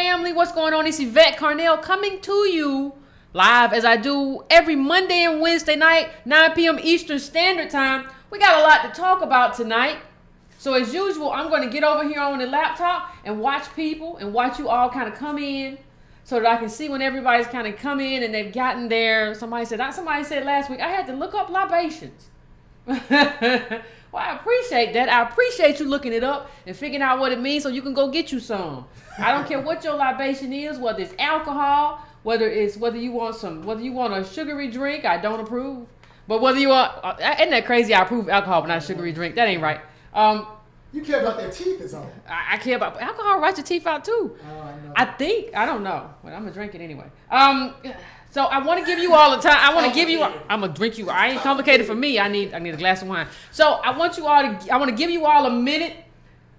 family? What's going on? It's Yvette Carnell coming to you live as I do every Monday and Wednesday night, 9 p.m. Eastern Standard Time. We got a lot to talk about tonight. So as usual, I'm going to get over here on the laptop and watch people and watch you all kind of come in so that I can see when everybody's kind of come in and they've gotten there. Somebody said last week, I had to look up libations. Well, I appreciate that. I appreciate you looking it up and figuring out what it means so you can go get you some. I don't care what your libation is, whether it's alcohol, whether you want a sugary drink. I don't approve. But whether you want, isn't that crazy? I approve alcohol but not a sugary drink. That ain't right. You care about their teeth is all. I care about alcohol. Writes your teeth out too. Oh, I know. I don't know, but I'm gonna drink it anyway. So I want to give you all the time. I'm gonna drink you. I ain't complicated for me. I need a glass of wine. So I want to give you all a minute.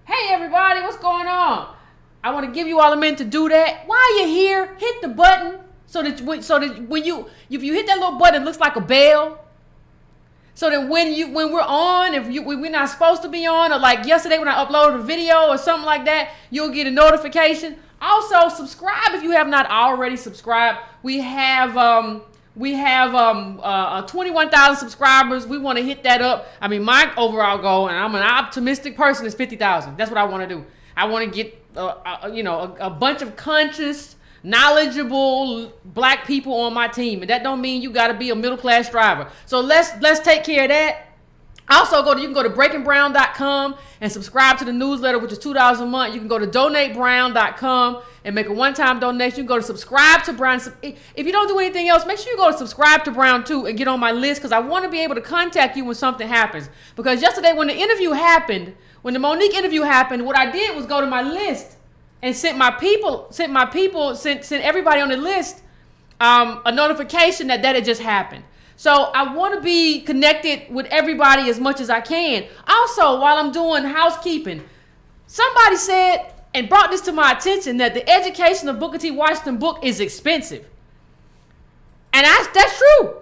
Hey everybody, what's going on? I want to give you all a minute to do that. While you're here, hit the button so that when you hit that little button, it looks like a bell. So that when we're on, we're not supposed to be on, or like yesterday when I uploaded a video or something like that, you'll get a notification. Also, subscribe if you have not already subscribed. We have 21,000 subscribers. We want to hit that up. I mean, my overall goal, and I'm an optimistic person, is 50,000. That's what I want to do. I want to get a bunch of conscious, knowledgeable black people on my team, and that don't mean you got to be a middle class driver. So let's take care of that. Also, you can go to breakingbrown.com and subscribe to the newsletter, which is $2 a month. You can go to donatebrown.com and make a one-time donation. You can go to subscribe to Brown. If you don't do anything else, make sure you go to subscribe to Brown too and get on my list, because I want to be able to contact you when something happens. Because yesterday when the Monique interview happened, what I did was go to my list and sent everybody on the list a notification that had just happened. So I want to be connected with everybody as much as I can. Also, while I'm doing housekeeping, somebody said and brought this to my attention that the education of Booker T. Washington book is expensive. And that's true.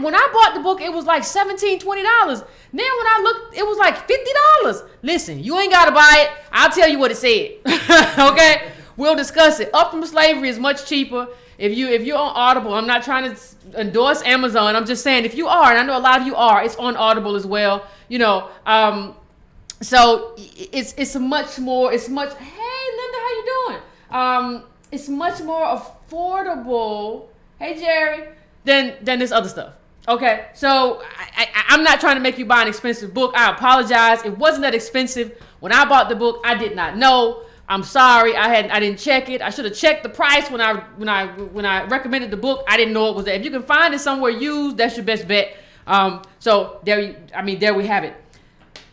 When I bought the book, it was like $17, $20. Now when I looked, it was like $50. Listen, you ain't got to buy it. I'll tell you what it said. Okay? We'll discuss it. Up From Slavery is much cheaper. If you're on Audible, I'm not trying to endorse Amazon. I'm just saying if you are, and I know a lot of you are, it's on Audible as well. So it's much more. Hey Linda, how you doing? It's much more affordable. Hey Jerry, than this other stuff. Okay, so I'm not trying to make you buy an expensive book. I apologize. It wasn't that expensive when I bought the book. I did not know. I'm sorry, I didn't check it. I should have checked the price when I recommended the book. I didn't know it was there. If you can find it somewhere used, that's your best bet. So there we have it.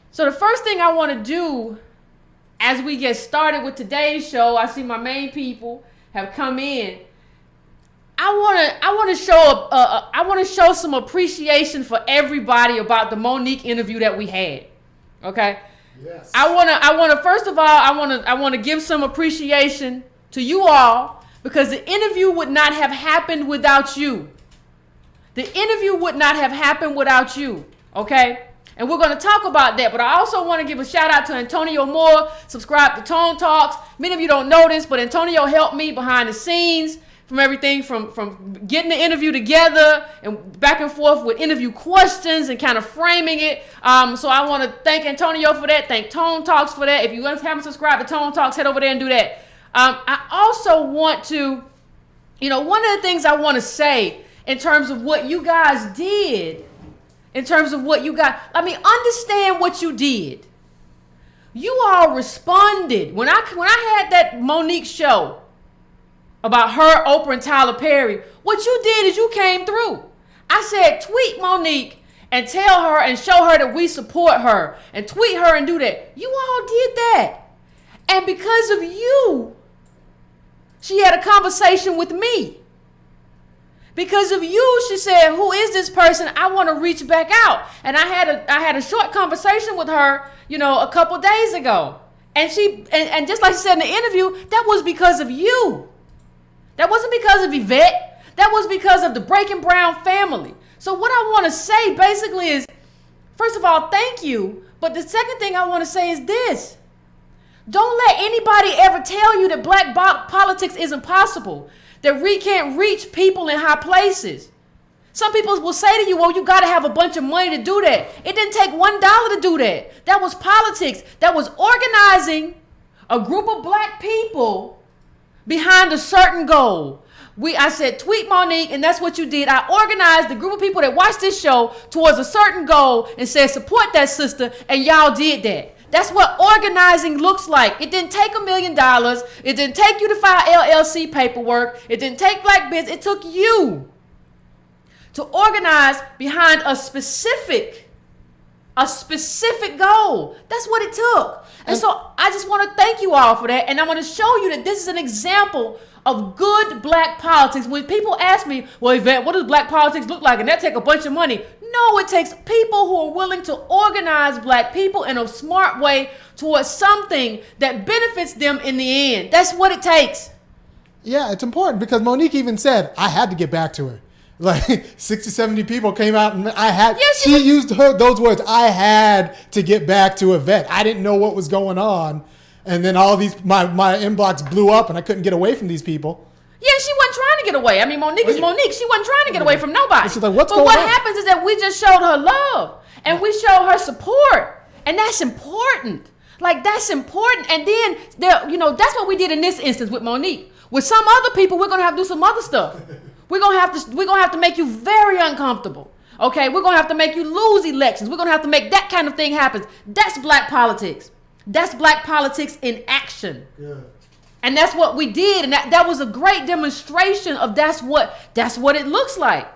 So the first thing I want to do as we get started with today's show, I see my main people have come in. I want to show some appreciation for everybody about the Monique interview that we had. Okay? Yes. I want to give some appreciation to you all, because the interview would not have happened without you. The interview would not have happened without you. Okay? And we're going to talk about that. But I also want to give a shout out to Antonio Moore. Subscribe to Tone Talks. Many of you don't know this, but Antonio helped me behind the scenes from everything from getting the interview together and back and forth with interview questions and kind of framing it. So I want to thank Antonio for that. Thank Tone Talks for that. If you haven't subscribed to Tone Talks, head over there and do that. I also want to, one of the things I want to say in terms of what you guys did, understand what you did. You all responded. When I had that Monique show about her, Oprah, and Tyler Perry, what you did is you came through. I said, tweet Monique and tell her and show her that we support her, and tweet her and do that. You all did that. And because of you, she had a conversation with me. Because of you, she said, who is this person? I want to reach back out. And I had a short conversation with her, a couple days ago. And and just like she said in the interview, that was because of you. That wasn't because of Yvette. That was because of the Breaking Brown family. So what I want to say basically is, first of all, thank you. But the second thing I want to say is this. Don't let anybody ever tell you that black politics isn't possible, that we can't reach people in high places. Some people will say to you, well, you got to have a bunch of money to do that. It didn't take $1 to do that. That was politics. That was organizing a group of black people behind a certain goal. I said, tweet Monique, and that's what you did. I organized the group of people that watched this show towards a certain goal and said, support that sister, and y'all did that. That's what organizing looks like. It didn't take $1 million. It didn't take you to file LLC paperwork. It didn't take black business. It took you to organize behind a specific goal. That's what it took. And so I just want to thank you all for that. And I want to show you that this is an example of good black politics. When people ask me, well, Yvette, what does black politics look like? And that take a bunch of money. No, it takes people who are willing to organize black people in a smart way towards something that benefits them in the end. That's what it takes. Yeah, it's important because Monique even said, I had to get back to her. Like 60, 70 people came out and she used those words. I had to get back to Yvette. I didn't know what was going on. And then all these, my inbox blew up and I couldn't get away from these people. Yeah, she wasn't trying to get away. I mean, Monique is Monique. She wasn't trying to get away from nobody. She's like, but what happens is that we just showed her love and we showed her support. And that's important. Like, that's important. And then, that's what we did in this instance with Monique. With some other people, we're going to have to do some other stuff. We're gonna have to make you very uncomfortable. Okay, we're gonna have to make you lose elections. We're gonna have to make that kind of thing happen. That's black politics. That's black politics in action. Yeah. And that's what we did, and that was a great demonstration of that's what it looks like.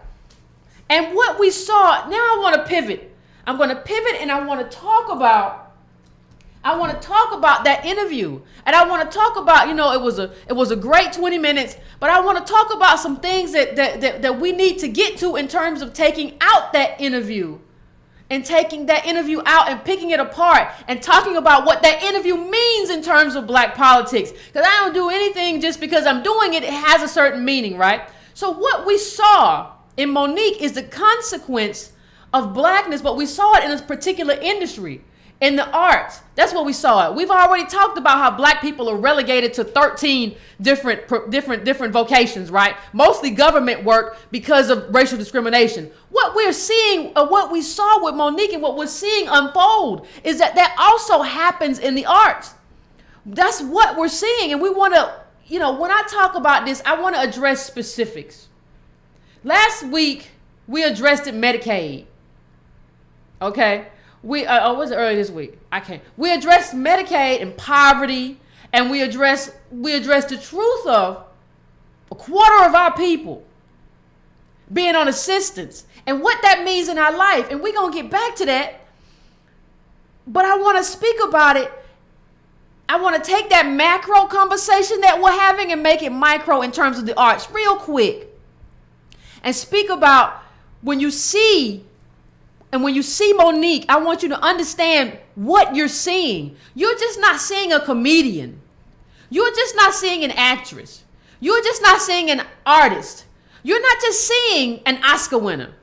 And what we saw. Now I want to pivot. I'm going to pivot, and I want to talk about that interview. And I want to talk about, it was a great 20 minutes, but I want to talk about some things that we need to get to in terms of taking out that interview and taking that interview out and picking it apart and talking about what that interview means in terms of black politics. Because I don't do anything just because I'm doing it. It has a certain meaning, right? So what we saw in Monique is the consequence of blackness, but we saw it in a particular industry. In the arts, that's what we saw. We've already talked about how black people are relegated to 13 different vocations, right? Mostly government work because of racial discrimination. What we're seeing, or what we saw with Monique and what we're seeing unfold is that also happens in the arts. That's what we're seeing. And we want to, when I talk about this, I want to address specifics. Last week, we addressed Medicaid. Okay? Was it early this week? I can't. We addressed Medicaid and poverty, and we addressed the truth of a quarter of our people being on assistance and what that means in our life. And we're going to get back to that. But I want to speak about it. I want to take that macro conversation that we're having and make it micro in terms of the arts real quick. And speak about when you see Monique, I want you to understand what you're seeing. You're just not seeing a comedian. You're just not seeing an actress. You're just not seeing an artist. You're not just seeing an Oscar winner.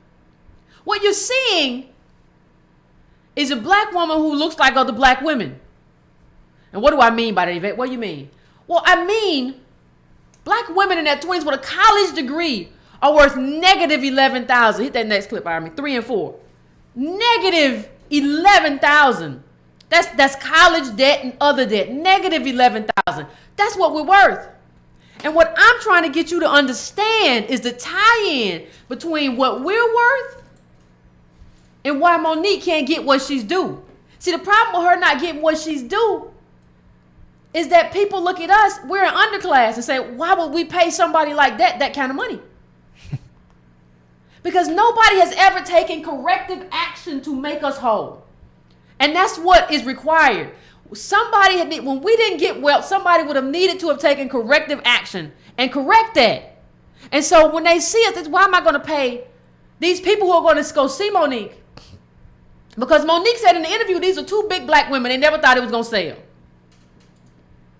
What you're seeing is a black woman who looks like other black women. And what do I mean by that, Yvette? What do you mean? Well, I mean, black women in their 20s with a college degree are worth negative 11,000. Hit that next clip, Irene. 3 and 4. Negative 11,000. That's college debt and other debt. Negative 11,000. That's what we're worth. And what I'm trying to get you to understand is the tie-in between what we're worth and why Monique can't get what she's due. See, the problem with her not getting what she's due is that people look at us, we're an underclass, and say, why would we pay somebody like that kind of money? Because nobody has ever taken corrective action to make us whole. And that's what is required. When we didn't get well, somebody would have needed to have taken corrective action and correct that. And so when they see us, why am I going to pay these people who are going to go see Monique? Because Monique said in the interview, these are two big black women. They never thought it was going to sell.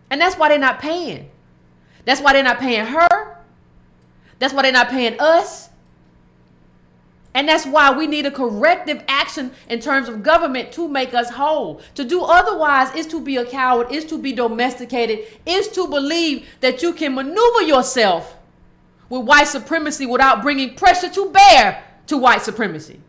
And that's why they're not paying. That's why they're not paying her. That's why they're not paying us. And that's why we need a corrective action in terms of government to make us whole. To do otherwise is to be a coward, is to be domesticated, is to believe that you can maneuver yourself with white supremacy without bringing pressure to bear to white supremacy.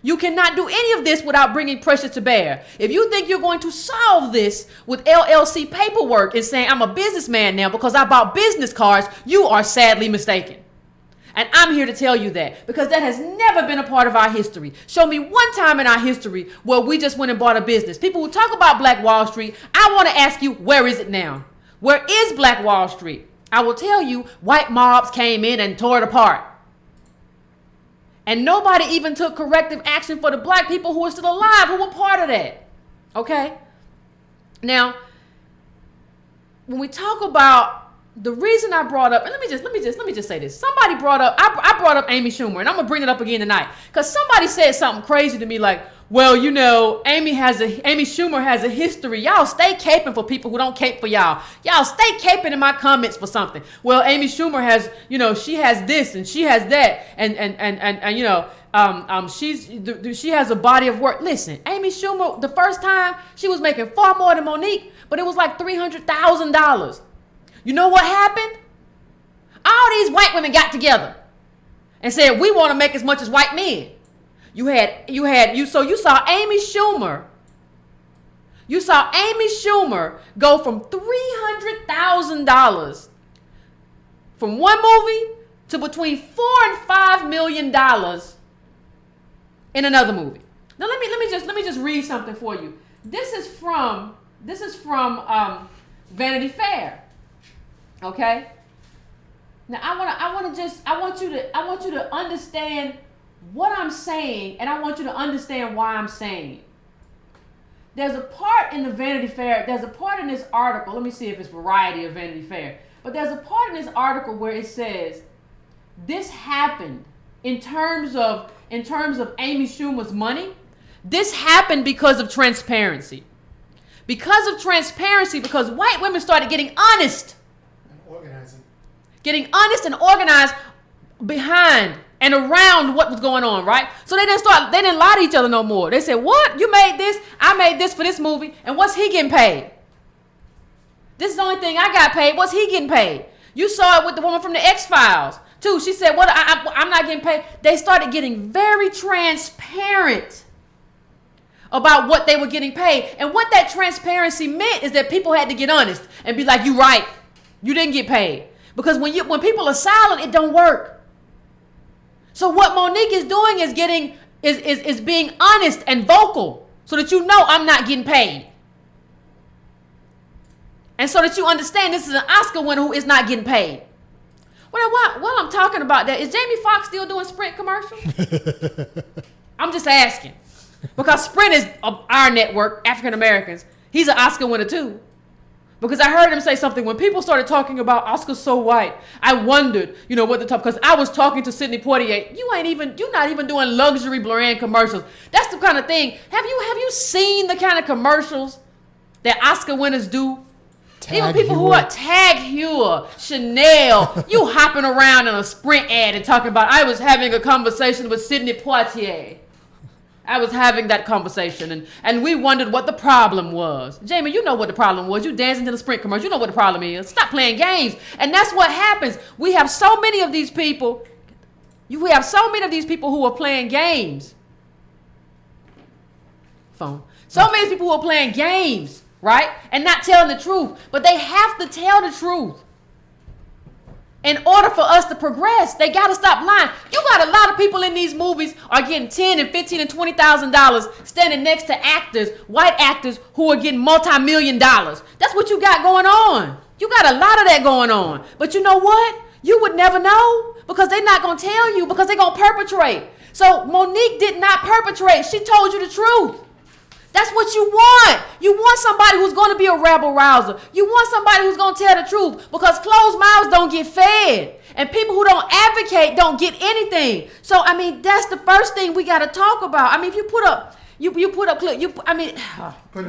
You cannot do any of this without bringing pressure to bear. If you think you're going to solve this with LLC paperwork and saying, I'm a businessman now because I bought business cards, you are sadly mistaken. And I'm here to tell you that because that has never been a part of our history. Show me one time in our history where we just went and bought a business. People who talk about Black Wall Street, I want to ask you, where is it now? Where is Black Wall Street? I will tell you, white mobs came in and tore it apart. And nobody even took corrective action for the black people who are still alive, who were part of that. Okay? Now, when we talk about the reason I brought up, and let me just say this. Somebody brought up, I brought up Amy Schumer, and I'm gonna bring it up again tonight. Because somebody said something crazy to me like, well, you know, Amy Schumer has a history. Y'all stay caping for people who don't cape for y'all. Y'all stay caping in my comments for something. Well, Amy Schumer has, you know, she has this and she has that, and you know, she has a body of work. Listen, Amy Schumer, the first time she was making far more than Monique, but it was like $300,000. You know what happened? All these white women got together and said, we want to make as much as white men. So you saw Amy Schumer. You saw Amy Schumer go from $300,000 from one movie to between $4 and $5 million in another movie. Now let me just read something for you. This is from Vanity Fair. Okay. Now I want you to understand what I'm saying, and I want you to understand why I'm saying. There's a part in the Vanity Fair, there's a part in this article, let me see if it's Variety or Vanity Fair, but there's a part in this article where it says this happened in terms of Amy Schumer's money. This happened because of transparency. Because of transparency, because white women started getting honest. Getting honest and organized behind and around what was going on, right? So they didn't lie to each other no more. They said, what? You made this? I made this for this movie. And what's he getting paid? This is the only thing I got paid. What's he getting paid? You saw it with the woman from the X-Files, too. She said, what? I'm not getting paid. They started getting very transparent about what they were getting paid. And what that transparency meant is that people had to get honest and be like, you right. You didn't get paid. Because when people are silent, it don't work. So what Monique is doing is is being honest and vocal so that you know I'm not getting paid. And so that you understand this is an Oscar winner who is not getting paid. Well, while I'm talking about that, is Jamie Foxx still doing Sprint commercials? I'm just asking. Because Sprint is our network, African Americans. He's an Oscar winner too. Because I heard him say something when people started talking about Oscar's so white. I wondered, what the top, because I was talking to Sidney Poitier. You're not even doing luxury brand commercials. That's the kind of thing. Have you seen the kind of commercials that Oscar winners do? Even people who are Tag Heuer, Chanel, you hopping around in a Sprint ad and talking about, I was having a conversation with Sidney Poitier. I was having that conversation, and we wondered what the problem was. Jamie, you know what the problem was. You dancing to the Sprint commercial. You know what the problem is. Stop playing games. And that's what happens. We have so many of these people. We have so many of these people who are playing games. Phone. So many people who are playing games, right? And not telling the truth. But they have to tell the truth. In order for us to progress, they got to stop lying. You got a lot of people in these movies are getting $10 and $15 and $20,000 standing next to actors, white actors who are getting multi-million dollars. That's what you got going on. You got a lot of that going on. But you know what? You would never know because they're not going to tell you because they're going to perpetrate. So Monique did not perpetrate. She told you the truth. That's what you want. You want somebody who's going to be a rabble rouser. You want somebody who's going to tell the truth because closed mouths don't get fed. And people who don't advocate don't get anything. So, that's the first thing we got to talk about. If you put up, you put up clip, when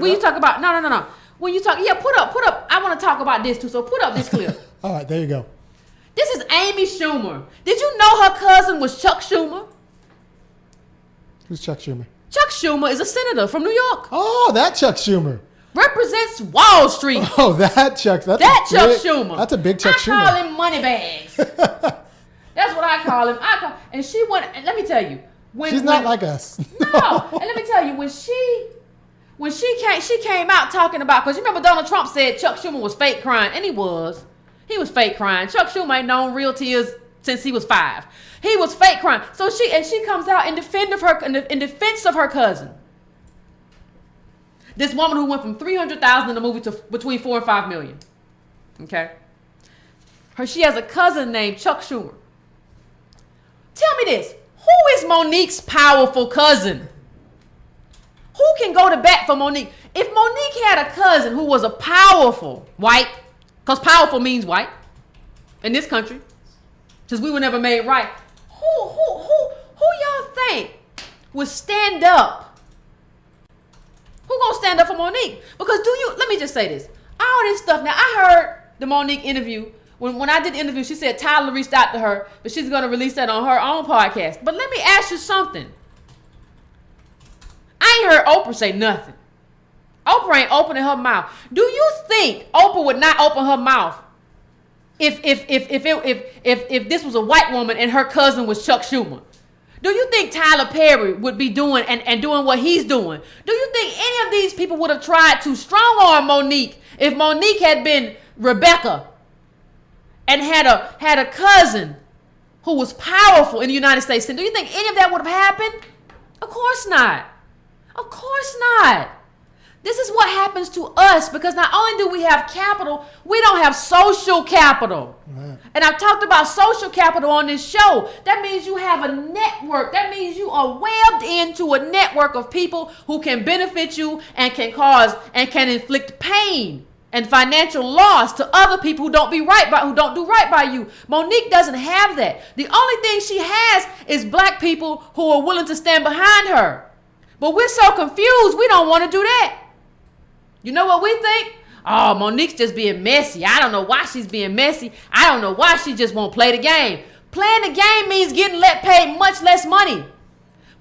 you talk about, no. When you talk, put up. I want to talk about this too. So put up this clip. All right, there you go. This is Amy Schumer. Did you know her cousin was Chuck Schumer? Who's Chuck Schumer? Chuck Schumer is a senator from New York. Oh, that Chuck Schumer. Represents Wall Street. Oh, that Chuck. Chuck Schumer. That's a big Chuck Schumer. I call him Moneybags. That's what I call him. And she went. And let me tell you, she's not like us. No. And let me tell you, when she came out talking about, because you remember Donald Trump said Chuck Schumer was fake crying, and he was fake crying. Chuck Schumer ain't known real tears since he was 5. He was fake crying. So she comes out in defense of her cousin. This woman who went from $300,000 in the movie to between $4 and $5 million. Okay. She has a cousin named Chuck Schumer. Tell me this. Who is Monique's powerful cousin? Who can go to bat for Monique? If Monique had a cousin who was a powerful white, because powerful means white in this country, since we were never made right, who y'all think would stand up? Who gonna stand up for Monique? Because let me just say this. All this stuff. Now, I heard the Monique interview. When I did the interview, she said Tyler reached out to her, but she's gonna release that on her own podcast. But let me ask you something. I ain't heard Oprah say nothing. Oprah ain't opening her mouth. Do you think Oprah would not open her mouth if this was a white woman and her cousin was Chuck Schumer? Do you think Tyler Perry would be doing and doing what he's doing? Do you think any of these people would have tried to strong arm Monique if Monique had been Rebecca and had a cousin who was powerful in the United States? Do you think any of that would have happened? Of course not. Of course not. This is what happens to us, because not only do we have capital, we don't have social capital. Right. And I've talked about social capital on this show. That means you have a network. That means you are webbed into a network of people who can benefit you and can inflict pain and financial loss to other people who don't do right by you. Monique doesn't have that. The only thing she has is black people who are willing to stand behind her. But we're so confused, we don't want to do that. You know what we think? Oh, Monique's just being messy. I don't know why she's being messy. I don't know why she just won't play the game. Playing the game means getting paid much less money.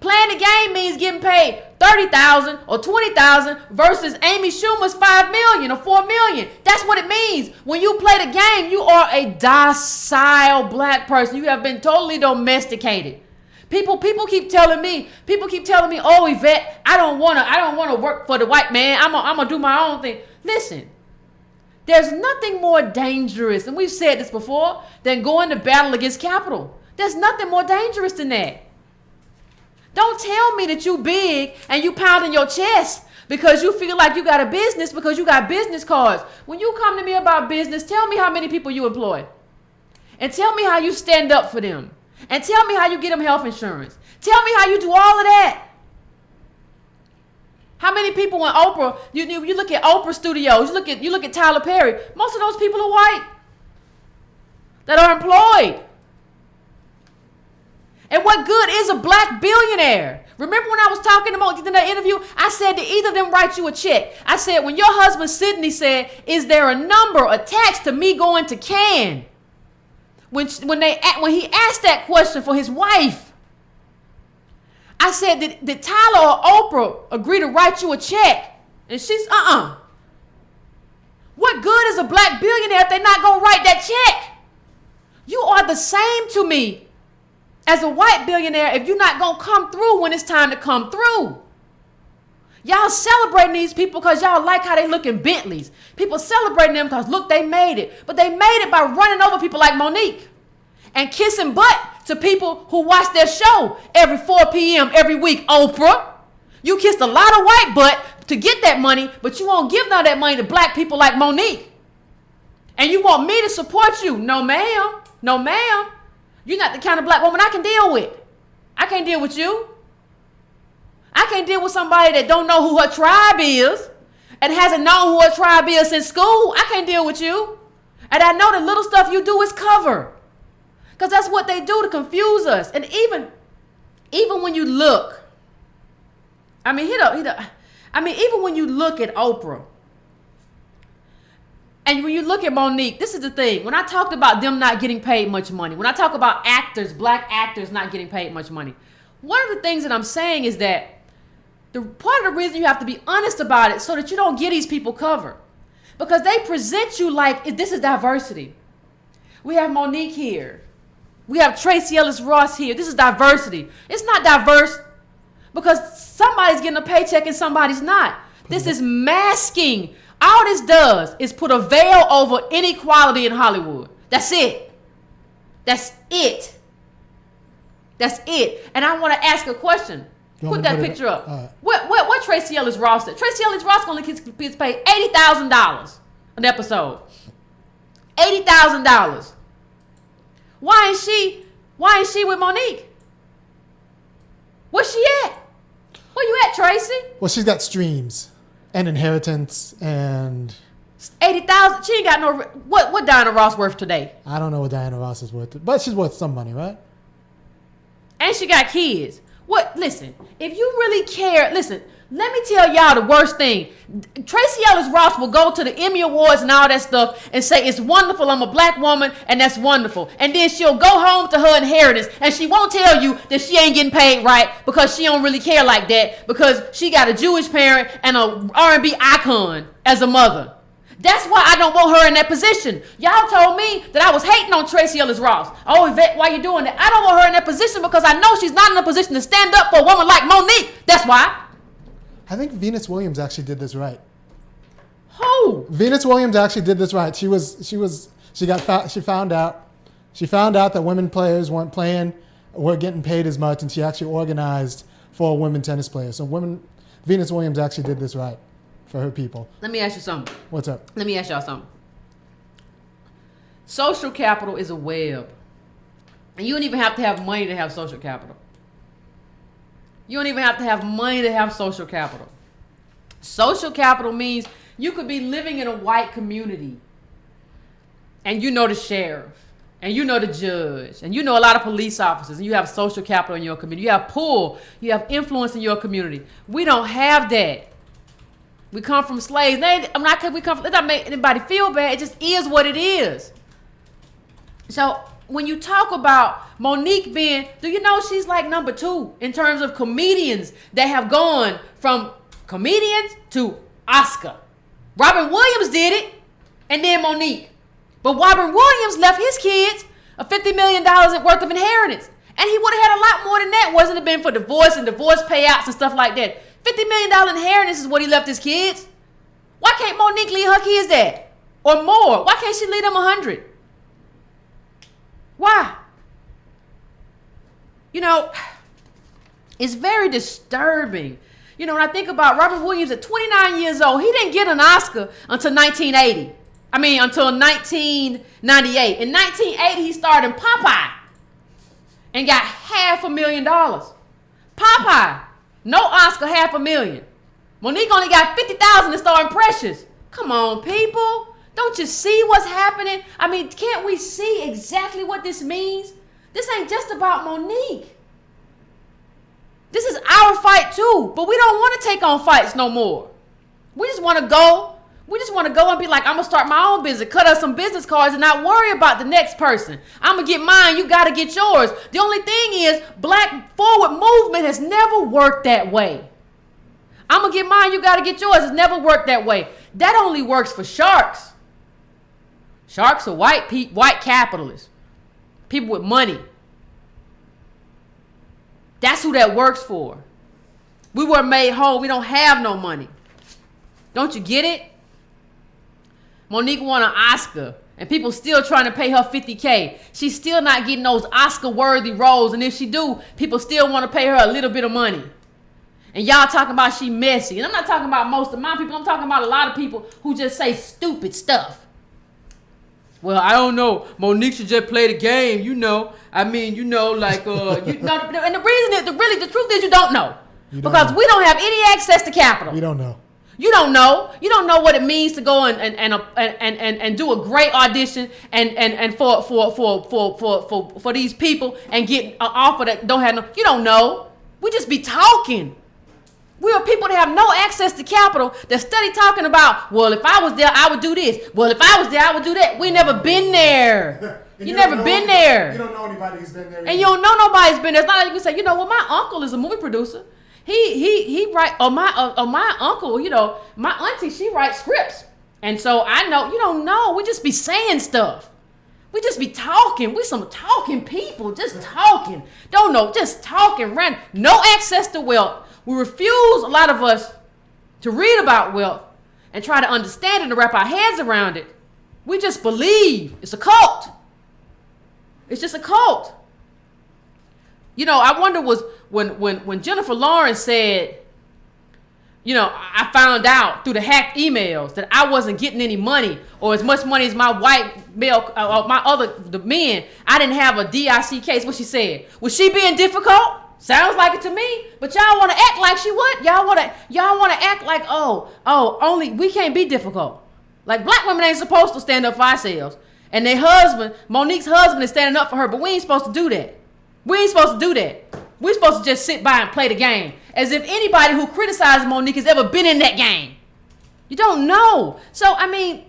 Playing the game means getting paid $30,000 or $20,000 versus Amy Schumer's $5 million or $4 million. That's what it means. When you play the game, you are a docile black person. You have been totally domesticated. People keep telling me, oh, Yvette, I don't wanna work for the white man. I'm gonna do my own thing. Listen, there's nothing more dangerous, and we've said this before, than going to battle against capital. There's nothing more dangerous than that. Don't tell me that you big and you pounding your chest because you feel like you got a business because you got business cards. When you come to me about business, tell me how many people you employ. And tell me how you stand up for them. And tell me how you get them health insurance. Tell me how you do all of that. How many people in Oprah, you look at Oprah Studios, you look at Tyler Perry, most of those people are white that are employed. And what good is a black billionaire? Remember when I was talking about in that interview, I said that either of them write you a check. I said, when your husband Sidney said, is there a number attached to me going to Cannes? When he asked that question for his wife, I said, did Tyler or Oprah agree to write you a check? And she's, What good is a black billionaire if they're not going to write that check? You are the same to me as a white billionaire if you're not going to come through when it's time to come through. Y'all celebrating these people because y'all like how they look in Bentleys. People celebrating them because, look, they made it. But they made it by running over people like Monique and kissing butt to people who watch their show every 4 p.m. every week. Oprah, you kissed a lot of white butt to get that money, but you won't give none of that money to black people like Monique. And you want me to support you? No, ma'am. No, ma'am. You're not the kind of black woman I can deal with. I can't deal with you. I can't deal with somebody that don't know who her tribe is and hasn't known who her tribe is since school. I can't deal with you. And I know the little stuff you do is cover. Because that's what they do to confuse us. And even when you look, even when you look at Oprah, and when you look at Monique, this is the thing. When I talked about them not getting paid much money, when I talk about actors, black actors not getting paid much money, one of the things that I'm saying is that part of the reason you have to be honest about it so that you don't get these people covered. Because they present you like this is diversity. We have Monique here. We have Tracy Ellis Ross here. This is diversity. It's not diverse because somebody's getting a paycheck and somebody's not. This is masking. All this does is put a veil over inequality in Hollywood. That's it. That's it. That's it. And I want to ask a question. Put that picture up. What Tracy Ellis Ross said? Tracy Ellis Ross only gets paid $80,000 an episode. $80,000. Why ain't she with Monique? Where's she at? Where you at, Tracy? Well, she's got streams and inheritance and 80,000. She ain't got no. What Diana Ross worth today? I don't know what Diana Ross is worth, but she's worth some money, right? And she got kids. What? Listen, if you really care, listen, let me tell y'all the worst thing. Tracy Ellis Ross will go to the Emmy Awards and all that stuff and say, it's wonderful, I'm a black woman, and that's wonderful. And then she'll go home to her inheritance, and she won't tell you that she ain't getting paid right because she don't really care like that because she got a Jewish parent and a R&B icon as a mother. That's why I don't want her in that position. Y'all told me that I was hating on Tracy Ellis Ross. Oh, Yvette, why you doing that? I don't want her in that position because I know she's not in a position to stand up for a woman like Monique. That's why. I think Venus Williams actually did this right. Who? Venus Williams actually did this right. She found out that women players weren't getting paid as much, and she actually organized for women tennis players. So Venus Williams actually did this right for her people. Let me ask you something. What's up? Let me ask y'all something. Social capital is a web. And you don't even have to have money to have social capital. You don't even have to have money to have social capital. Social capital means you could be living in a white community and you know the sheriff and you know the judge and you know a lot of police officers and you have social capital in your community. You have pull, you have influence in your community. We don't have that. We come from slaves. It doesn't make anybody feel bad. It just is what it is. So when you talk about Monique being, do you know she's like number 2 in terms of comedians that have gone from comedians to Oscar? Robin Williams did it, and then Monique. But Robin Williams left his kids a $50 million worth of inheritance. And he would have had a lot more than that, wasn't it been for divorce and divorce payouts and stuff like that. $50 million inheritance is what he left his kids. Why can't Monique leave her kids that? Or more? Why can't she leave them 100? Why? You know, it's very disturbing. You know, when I think about Robin Williams at 29 years old, he didn't get an Oscar until 1980. Until 1998. In 1980, he starred in Popeye and got $500,000. Popeye, no Oscar, $500,000. Monique only got $50,000 to star in Precious. Come on, people. Don't you see what's happening? Can't we see exactly what this means? This ain't just about Monique. This is our fight too, but we don't want to take on fights no more. We just want to go. We just want to go and be like, I'm going to start my own business, cut us some business cards and not worry about the next person. I'm going to get mine. You got to get yours. The only thing is black forward movement has never worked that way. I'm going to get mine. You got to get yours. It's never worked that way. That only works for sharks. Sharks are white capitalists. People with money. That's who that works for. We were made whole. We don't have no money. Don't you get it? Monique won an Oscar, and people still trying to pay her $50K. She's still not getting those Oscar-worthy roles, and if she do, people still want to pay her a little bit of money. And y'all talking about she messy. And I'm not talking about most of my people. I'm talking about a lot of people who just say stupid stuff. Well, I don't know. Monique should just play the game, you know. And the reason is, the truth is you don't know. We don't have any access to capital. We don't know. You don't know. You don't know what it means to go and do a great audition and for these people and get an offer that don't have no. You don't know. We just be talking. We are people that have no access to capital that study talking about, well, if I was there, I would do this. Well, if I was there, I would do that. We never been there. And you never been there. You don't know anybody who's been there. And you don't know nobody's been there. It's not like you can say, you know, well, my uncle is a movie producer. He write, or my uncle, you know, my auntie, she writes scripts. And so I know, you don't know. We just be saying stuff. We just be talking. We some talking people, just talking. Don't know, just talking. No access to wealth. We refuse, a lot of us, to read about wealth and try to understand it and wrap our heads around it. We just believe. It's a cult. It's just a cult. You know, I wonder was when Jennifer Lawrence said, you know, I found out through the hacked emails that I wasn't getting any money or as much money as my white male, the men. I didn't have a DIC case. What she said? Was she being difficult? Sounds like it to me. But y'all want to act like she would. Y'all want to act like only we can't be difficult. Like black women ain't supposed to stand up for ourselves. And their husband, Monique's husband, is standing up for her. But we ain't supposed to do that. We ain't supposed to do that. We're supposed to just sit by and play the game. As if anybody who criticizes Monique has ever been in that game. You don't know. So, I mean,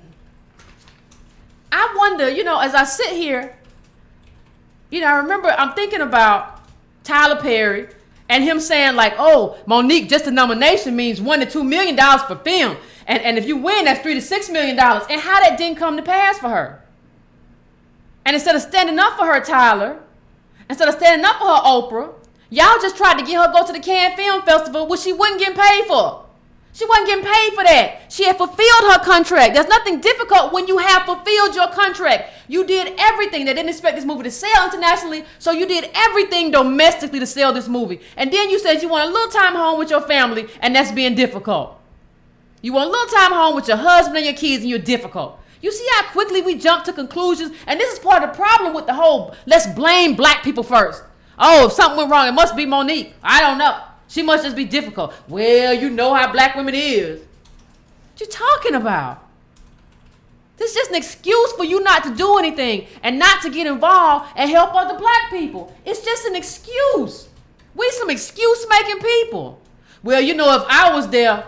I wonder, you know, as I sit here, you know, I remember I'm thinking about Tyler Perry and him saying like, oh, Monique, just a nomination means $1 to $2 million for film. And if you win, that's $3 to $6 million. And how that didn't come to pass for her. And instead of standing up for her, Tyler, instead of standing up for her, Oprah, y'all just tried to get her to go to the Cannes Film Festival, which she wasn't getting paid for. She wasn't getting paid for that. She had fulfilled her contract. There's nothing difficult when you have fulfilled your contract. You did everything. They didn't expect this movie to sell internationally, so you did everything domestically to sell this movie. And then you said you want a little time home with your family, and that's being difficult. You want a little time home with your husband and your kids, and you're difficult. You see how quickly we jump to conclusions? And this is part of the problem with the whole, let's blame black people first. Oh, if something went wrong, it must be Monique. I don't know. She must just be difficult. Well, you know how black women is. What you talking about? This is just an excuse for you not to do anything and not to get involved and help other black people. It's just an excuse. We some excuse-making people. Well, you know, if I was there, man,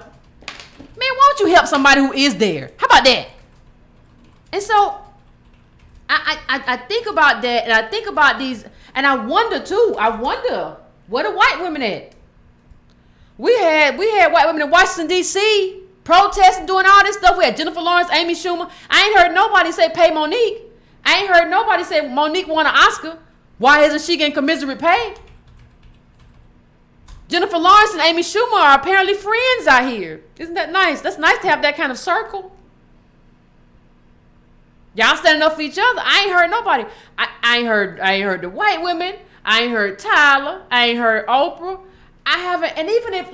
why don't you help somebody who is there? How about that? And so I think about that, and I think about these, and I wonder too. I wonder, where the white women at? We had white women in Washington D.C. protesting, doing all this stuff. We had Jennifer Lawrence, Amy Schumer. I ain't heard nobody say pay Monique. I ain't heard nobody say Monique won an Oscar. Why isn't she getting commensurate pay? Jennifer Lawrence and Amy Schumer are apparently friends out here. Isn't that nice? That's nice to have that kind of circle. Y'all standing up for each other. I ain't heard nobody. I ain't heard the white women. I ain't heard Tyler. I ain't heard Oprah. I haven't. And even if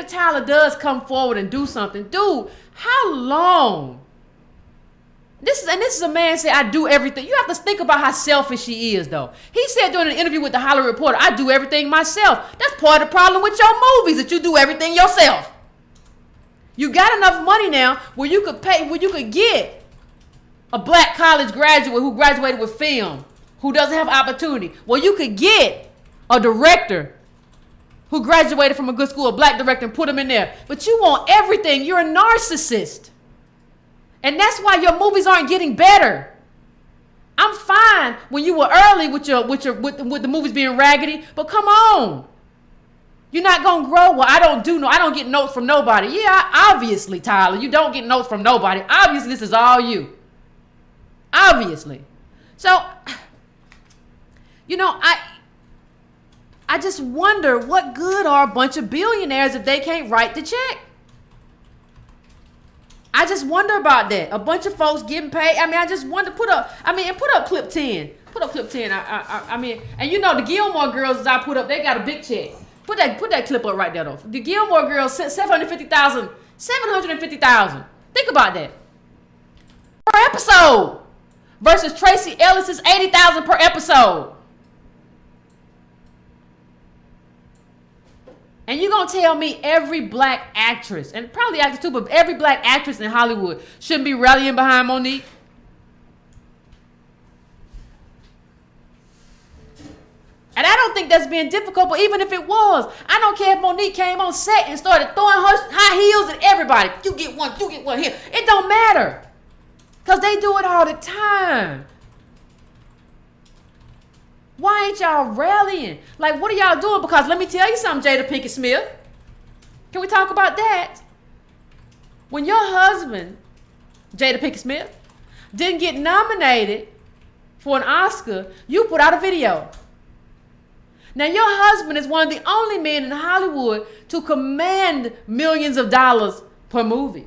Tyler does come forward and do something, dude, how long? This is a man say I do everything. You have to think about how selfish he is, though. He said during an interview with the Hollywood Reporter, I do everything myself. That's part of the problem with your movies, that you do everything yourself. You got enough money now where you could get a black college graduate who graduated with film, who doesn't have opportunity. Well, you could get a director who graduated from a good school, a black director, and put him in there. But you want everything. You're a narcissist. And that's why your movies aren't getting better. I'm fine when you were early with the movies being raggedy, but come on. You're not gonna grow. Well, I don't get notes from nobody. Yeah, obviously, Tyler, you don't get notes from nobody. Obviously, this is all you. Obviously. So, you know, I just wonder what good are a bunch of billionaires if they can't write the check? I just wonder about that. A bunch of folks getting paid. I mean, I just wonder, put up clip 10. Put up clip 10. I mean, and you know, the Gilmore Girls, as I put up, they got a big check. Put that clip up right there, though. The Gilmore Girls, $750,000. Think about that. Per episode. Versus Tracy Ellis's $80,000 per episode. And you're going to tell me every black actress, and probably actors too, but every black actress in Hollywood shouldn't be rallying behind Monique? And I don't think that's being difficult, but even if it was, I don't care if Monique came on set and started throwing her high heels at everybody. You get one here. It don't matter. Because they do it all the time. Why ain't y'all rallying? Like, what are y'all doing? Because let me tell you something, Jada Pinkett Smith. Can we talk about that? When your husband, Jada Pinkett Smith, didn't get nominated for an Oscar, you put out a video. Now, your husband is one of the only men in Hollywood to command millions of dollars per movie.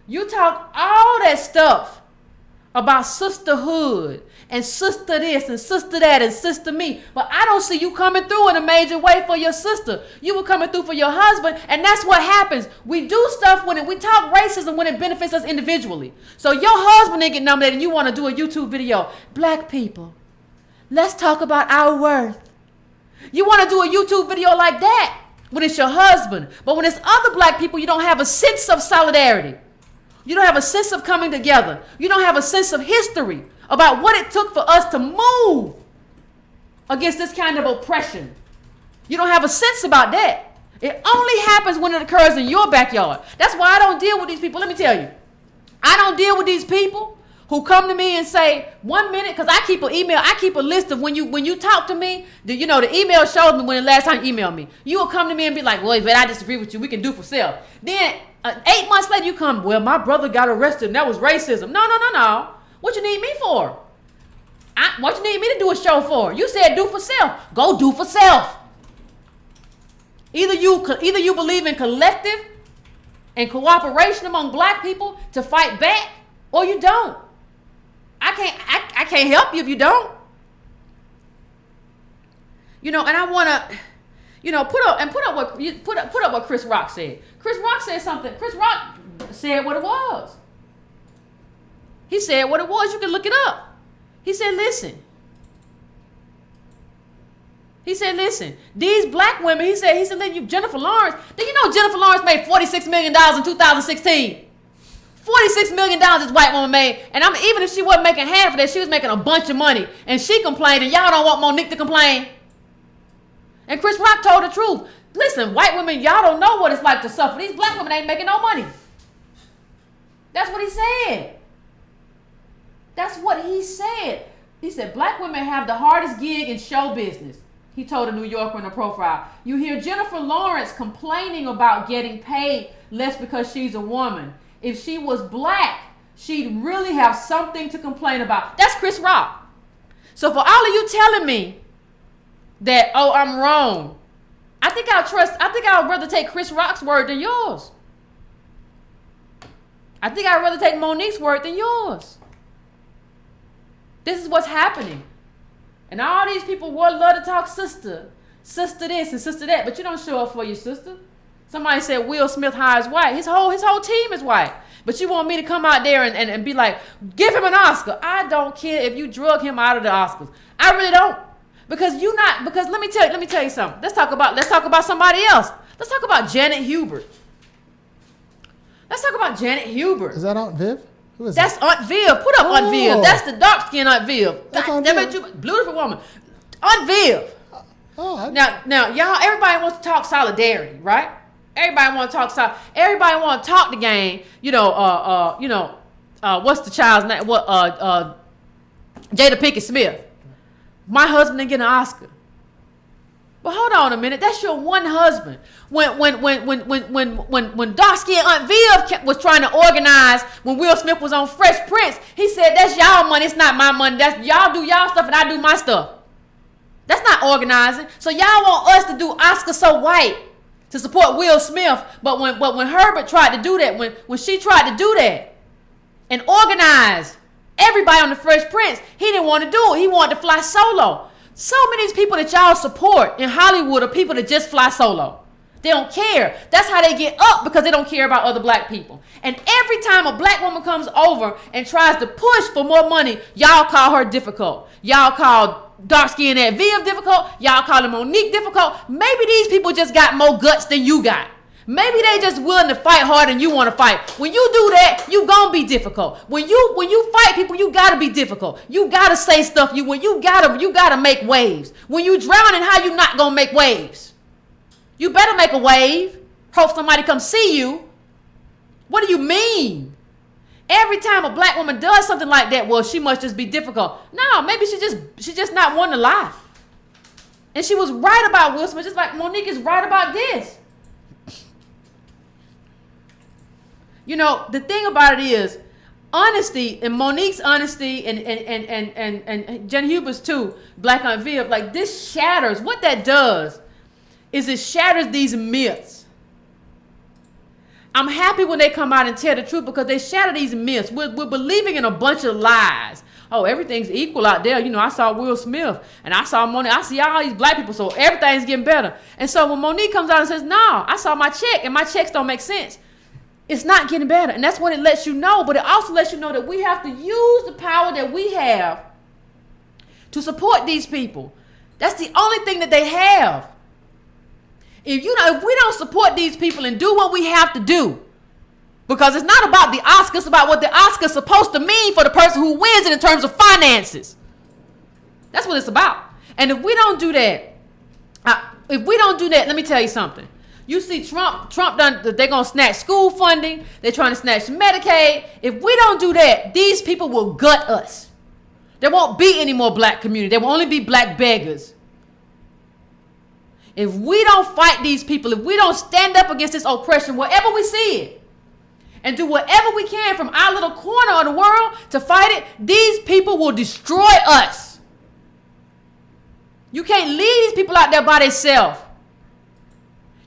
You talk all that stuff about sisterhood and sister this and sister that and sister me, but I don't see you coming through in a major way for your sister. You were coming through for your husband, and that's what happens. We do stuff when we talk racism when it benefits us individually. So your husband didn't get nominated and you want to do a YouTube video. Black people, let's talk about our worth. You want to do a YouTube video like that when it's your husband, but when it's other black people, you don't have a sense of solidarity. You don't have a sense of coming together. You don't have a sense of history about what it took for us to move against this kind of oppression. You don't have a sense about that. It only happens when it occurs in your backyard. That's why I don't deal with these people. Let me tell you. I don't deal with these people who come to me and say, 1 minute, because I keep an email, I keep a list of when you talk to me, the email shows me when the last time you emailed me. You will come to me and be like, well, Yvette, I disagree with you. We can do for self. Then 8 months later, you come, well, my brother got arrested and that was racism. No. What you need me for? What you need me to do a show for? You said do for self. Go do for self. Either you believe in collective and cooperation among black people to fight back, or you don't. I can't help you if you don't. And I want to, put up what Chris Rock said. Chris Rock said something. Chris Rock said what it was. He said what it was. You can look it up. He said, listen. These black women, he said, Jennifer Lawrence. Did you know Jennifer Lawrence made $46 million in 2016? $46 million this white woman made. And even if she wasn't making half of that, she was making a bunch of money. And she complained, and y'all don't want Monique to complain. And Chris Rock told the truth. Listen, white women, y'all don't know what it's like to suffer. These black women ain't making no money. That's what he said. He said, black women have the hardest gig in show business. He told a New Yorker in a profile. You hear Jennifer Lawrence complaining about getting paid less because she's a woman. If she was black, she'd really have something to complain about. That's Chris Rock. So for all of you telling me that, I'm wrong, I think I'd rather take Chris Rock's word than yours. I think I'd rather take Monique's word than yours. This is what's happening. And all these people would love to talk sister this and sister that, but you don't show up for your sister. Somebody said Will Smith hires white. His whole team is white. But you want me to come out there and be like, give him an Oscar. I don't care if you drug him out of the Oscars. I really don't. Because let me tell you something. Let's talk about somebody else. Let's talk about Janet Hubert. Is that Aunt Viv? Who is That's that? Aunt Viv. Put up Aunt Viv. That's the dark-skinned Aunt Viv. That's Aunt Viv. Beautiful woman. Aunt Viv. Now, y'all, everybody wants to talk solidarity, right? Everybody want to talk the game. What's the child's name? Jada Pinkett Smith. My husband didn't get an Oscar. But hold on a minute. That's your one husband. When dark-skinned Aunt Viv was trying to organize when Will Smith was on Fresh Prince, he said, that's y'all money. It's not my money. That's y'all do y'all stuff and I do my stuff. That's not organizing. So y'all want us to do Oscar So White to support Will Smith. But when Herbert tried to do that, when she tried to do that and organize everybody on the Fresh Prince, he didn't want to do it. He wanted to fly solo. So many of these people that y'all support in Hollywood are people that just fly solo. They don't care. That's how they get up, because they don't care about other black people. And every time a black woman comes over and tries to push for more money, y'all call her difficult. Y'all call dark-skinned Aunt Viv difficult. Y'all call Monique difficult. Maybe these people just got more guts than you got. Maybe they just willing to fight harder than you want to fight. When you do that, you gonna be difficult. When you fight people, you gotta be difficult. You gotta say stuff. You gotta make waves. When you drowning, how you not gonna make waves? You better make a wave. Hope somebody come see you. What do you mean? Every time a black woman does something like that, well, she must just be difficult. No, maybe she just not wanting to lie. And she was right about Will Smith, just like Monique is right about this. You know, the thing about it is, honesty, and Monique's honesty, and Jenny Huber's too, Black Aunt Viv, like this shatters, what that does is it shatters these myths. I'm happy when they come out and tell the truth because they shatter these myths. We're believing in a bunch of lies. Oh, everything's equal out there. You know, I saw Will Smith and I saw Monique. I see all these black people, so everything's getting better. And so when Monique comes out and says, no, I saw my check and my checks don't make sense, it's not getting better. And that's when it lets you know. But it also lets you know that we have to use the power that we have to support these people. That's the only thing that they have. If we don't support these people and do what we have to do, because it's not about the Oscars, it's about what the Oscar's supposed to mean for the person who wins it in terms of finances. That's what it's about. And if we don't do that, let me tell you something. You see Trump done, they're going to snatch school funding. They're trying to snatch Medicaid. If we don't do that, these people will gut us. There won't be any more black community. There will only be black beggars. If we don't fight these people, if we don't stand up against this oppression wherever we see it, and do whatever we can from our little corner of the world to fight it, these people will destroy us. You can't leave these people out there by themselves.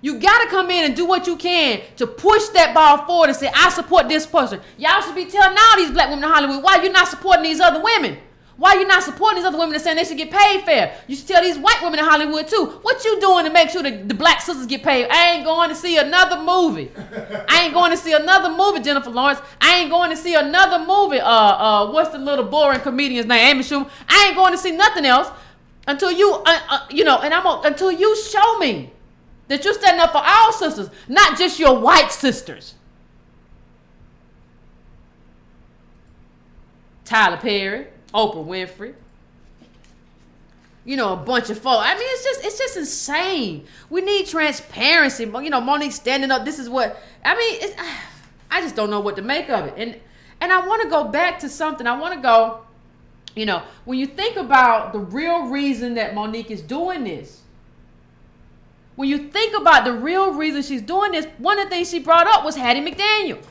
You got to come in and do what you can to push that ball forward and say, I support this person. Y'all should be telling all these black women in Hollywood, why you not supporting these other women? Why you not supporting these other women that saying they should get paid fair? You should tell these white women in Hollywood too. What you doing to make sure the black sisters get paid? I ain't going to see another movie. I ain't going to see another movie, Jennifer Lawrence. I ain't going to see another movie. What's the little boring comedian's name? Amy Schumer. I ain't going to see nothing else until you, until you show me that you're standing up for our sisters, not just your white sisters. Tyler Perry. Oprah Winfrey, a bunch of folks. I mean, it's just insane. We need transparency. Monique standing up. This is what I just don't know what to make of it. And I want to go back to something. I want to go. When you think about the real reason that Monique is doing this, when you think about the real reason she's doing this, one of the things she brought up was Hattie McDaniel.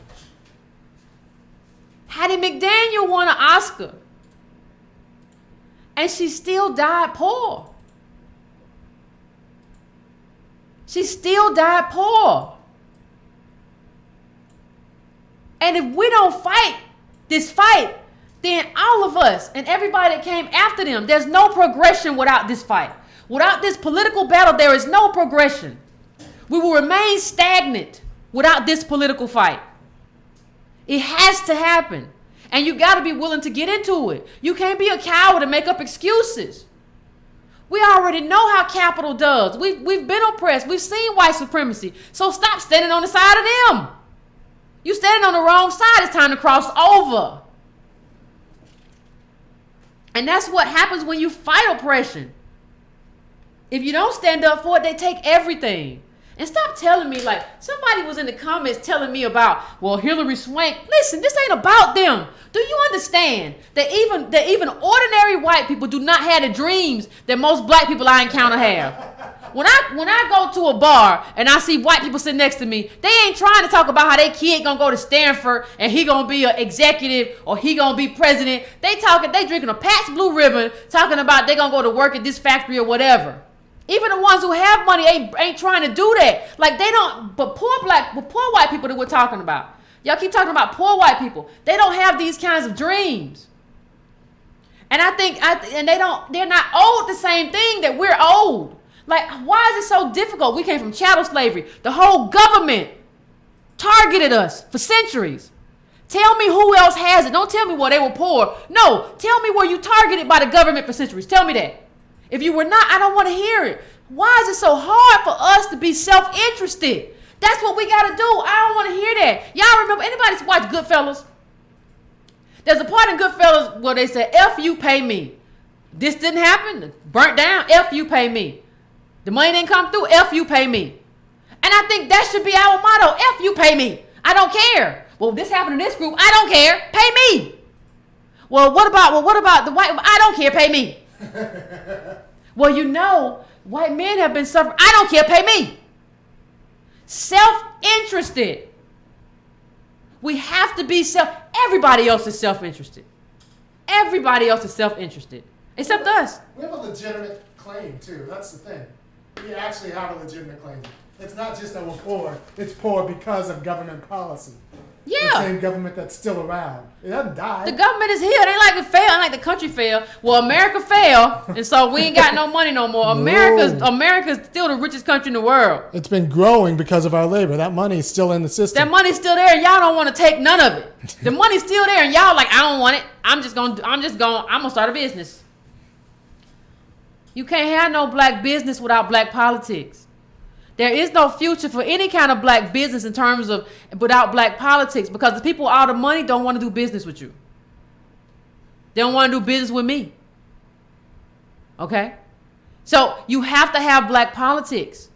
Hattie McDaniel won an Oscar. And she still died poor. She still died poor. And if we don't fight this fight, then all of us and everybody that came after them, there's no progression without this fight. Without this political battle, there is no progression. We will remain stagnant without this political fight. It has to happen. And you got to be willing to get into it. You can't be a coward and make up excuses. We already know how capital does. We've been oppressed. We've seen white supremacy. So stop standing on the side of them. You standing on the wrong side. It's time to cross over. And that's what happens when you fight oppression. If you don't stand up for it, they take everything. And stop telling me, like, somebody was in the comments telling me about, well, Hillary Swank. Listen, this ain't about them. Do you understand that even ordinary white people do not have the dreams that most black people I encounter have? When I go to a bar and I see white people sitting next to me, they ain't trying to talk about how their kid gonna go to Stanford and he gonna be an executive or he gonna be president. They drinking a Pabst Blue Ribbon, talking about they gonna go to work at this factory or whatever. Even the ones who have money ain't trying to do that. Like they don't, but poor white people that we're talking about. Y'all keep talking about poor white people. They don't have these kinds of dreams. And they're not owed the same thing that we're owed. Like, why is it so difficult? We came from chattel slavery. The whole government targeted us for centuries. Tell me who else has it. Don't tell me, well, they were poor. No, tell me were you targeted by the government for centuries. Tell me that. If you were not, I don't want to hear it. Why is it so hard for us to be self-interested? That's what we got to do. I don't want to hear that. Y'all remember, anybody watch Goodfellas? There's a part in Goodfellas where they say, F you, pay me. This didn't happen. Burnt down. F you, pay me. The money didn't come through. F you, pay me. And I think that should be our motto. F you, pay me. I don't care. Well, this happened to this group. I don't care. Pay me. Well, what about the white? I don't care. Pay me. Well, white men have been suffering. I don't care. Pay me. Self-interested. We have to be everybody else is self-interested. Everybody else is self-interested. Except us. We have a legitimate claim, too. That's the thing. We actually have a legitimate claim. It's not just that we're poor. It's poor because of government policy. Yeah. The same government that's still around. It hasn't died. The government is here. It ain't like it failed. It ain't like the country failed. Well, America failed, and so we ain't got no money no more. America's still the richest country in the world. It's been growing because of our labor. That money is still in the system. That money's still there, and y'all don't want to take none of it. The money's still there, and y'all like, I don't want it. I'm gonna start a business. You can't have no black business without black politics. There is no future for any kind of black business in terms of without black politics, because the people with all the money don't want to do business with you. They don't want to do business with me. Okay? So you have to have black politics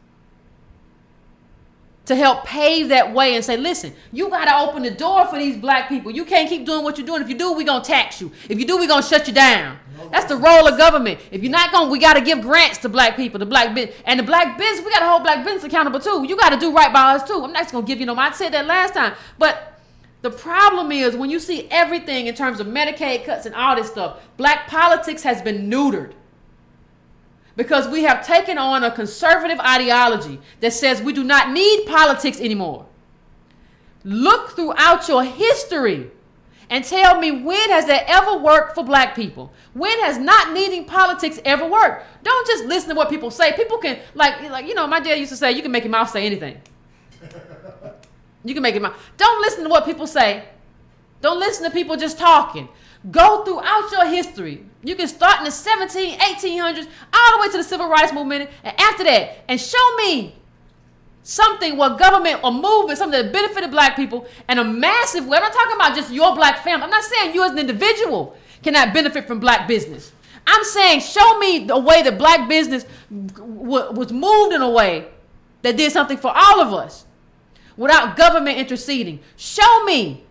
to help pave that way and say, listen, you got to open the door for these black people. You can't keep doing what you're doing. If you do, we're going to tax you. If you do, we're going to shut you down. That's the role of government. If you're not going, we got to give grants to black people, the black business. And the black business, we got to hold black business accountable too. You got to do right by us too. I'm not just going to give you no money. I said that last time. But the problem is when you see everything in terms of Medicaid cuts and all this stuff, black politics has been neutered. Because we have taken on a conservative ideology that says we do not need politics anymore. Look throughout your history and tell me, when has that ever worked for black people? When has not needing politics ever worked? Don't just listen to what people say. People can, like my dad used to say, you can make your mouth say anything. You can make your mouth. Don't listen to what people say. Don't listen to people just talking. Go throughout your history. You can start in the 1800s, all the way to the Civil Rights Movement, and after that, and show me something where government or movement, something that benefited black people in a massive way. I'm not talking about just your black family. I'm not saying you as an individual cannot benefit from black business. I'm saying show me the way that black business was moved in a way that did something for all of us without government interceding. Show me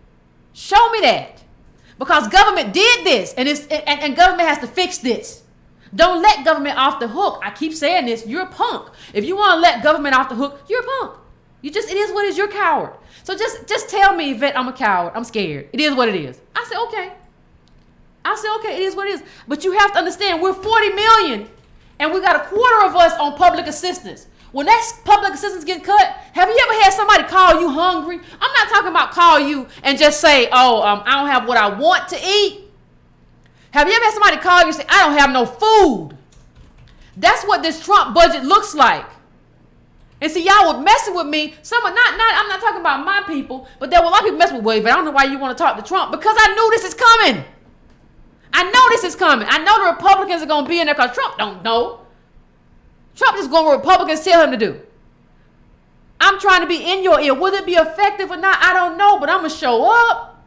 that. Because government did this, and government has to fix this. Don't let government off the hook. I keep saying this. You're a punk. If you want to let government off the hook, you're a punk. It is what it is. You're a coward. So just tell me, Yvette, I'm a coward. I'm scared. It is what it is. I say, okay. It is what it is. But you have to understand, we're 40 million, and we got a quarter of us on public assistance. When that public assistance get cut, have you ever had somebody call you hungry? I'm not talking about call you and just say, I don't have what I want to eat. Have you ever had somebody call you and say, I don't have no food? That's what this Trump budget looks like. And see, y'all were messing with me. I'm not talking about my people, but there were a lot of people messing with me. But I don't know why you want to talk to Trump, because I knew this is coming. I know the Republicans are going to be in there because Trump don't know. Trump just going where Republicans tell him to do. I'm trying to be in your ear. Will it be effective or not? I don't know, but I'm going to show up.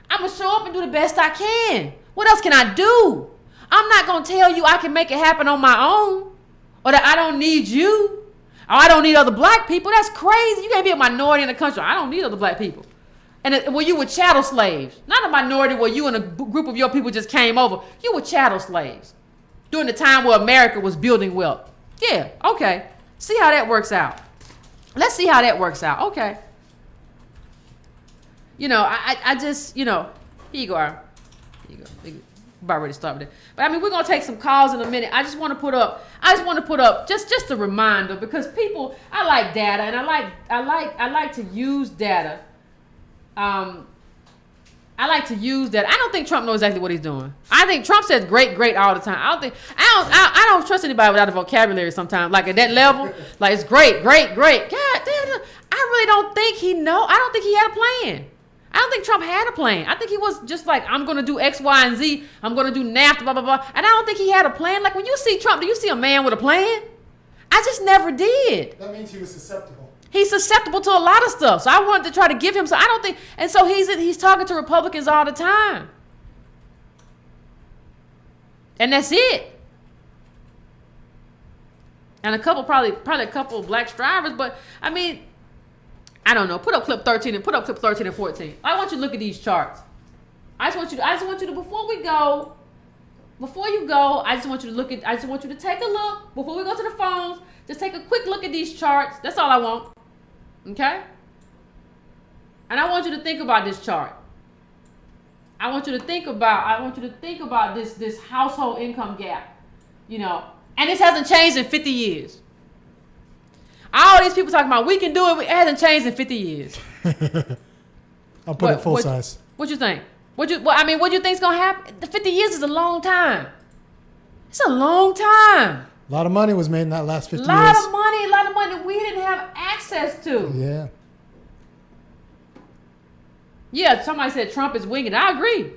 I'm going to show up and do the best I can. What else can I do? I'm not going to tell you I can make it happen on my own, or that I don't need you, or I don't need other black people. That's crazy. You can't be a minority in the country. I don't need other black people. And where you were chattel slaves. Not a minority where you and a group of your people just came over. You were chattel slaves during the time where America was building wealth. Yeah, okay. See how that works out. Let's see how that works out. Okay. I just, here you go, Aaron. Here you go. We're about ready to start with it. But we're going to take some calls in a minute. I just want to put up just a reminder, because people, I like data, and I like to use data. I like to use that. I don't think Trump knows exactly what he's doing. I think Trump says great all the time. I don't trust anybody without a vocabulary sometimes. Like at that level, like it's great. God damn, I really don't think he know. I don't think he had a plan. I don't think Trump had a plan. I think he was just like, I'm going to do X, Y, and Z. I'm going to do NAFTA, blah, blah, blah. And I don't think he had a plan. Like when you see Trump, do you see a man with a plan? I just never did. That means he was susceptible. He's susceptible to a lot of stuff. So I wanted to try to give him some. I don't think, and so he's talking to Republicans all the time. And that's it. And a couple, probably a couple of black drivers, but I don't know. Put up clip 13 and 14. I want you to look at these charts. I just want you to before you go, I just want you to take a look before we go to the phones. Just take a quick look at these charts. That's all I want. Okay? And I want you to think about this chart. I want you to think about this household income gap. You know, and this hasn't changed in 50 years. All these people talking about we can do it. It hasn't changed in 50 years. I'll put it full size. What you think? What do you think's gonna happen? The 50 years is a long time. It's a long time. A lot of money was made in that last 50 years. A lot of money that we didn't have access to. Yeah. Yeah, somebody said Trump is winging it. I agree.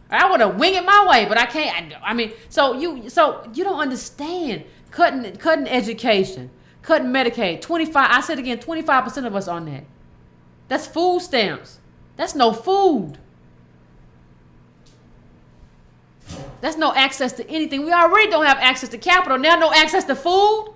I want to wing it my way, but I can't. So you don't understand cutting education, cutting Medicaid. 25. I said again, 25% of us on that. That's food stamps. That's no food. That's no access to anything. We already don't have access to capital. Now no access to food.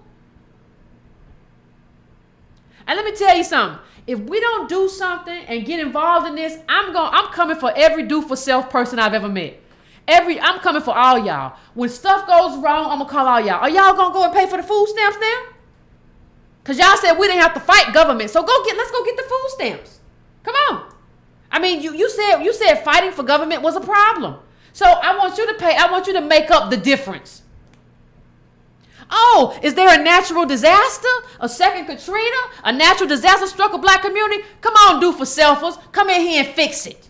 And let me tell you something. If we don't do something and get involved in this, I'm coming for every do-for-self person I've ever met. I'm coming for all y'all. When stuff goes wrong, I'm gonna call all y'all. Are y'all gonna go and pay for the food stamps now? Cause y'all said we didn't have to fight government, so let's go get the food stamps. Come on. I mean, you said fighting for government was a problem. So I want you to pay. I want you to make up the difference. Oh, is there a natural disaster? A second Katrina? A natural disaster struck a black community? Come on, do-for-selfers. Come in here and fix it.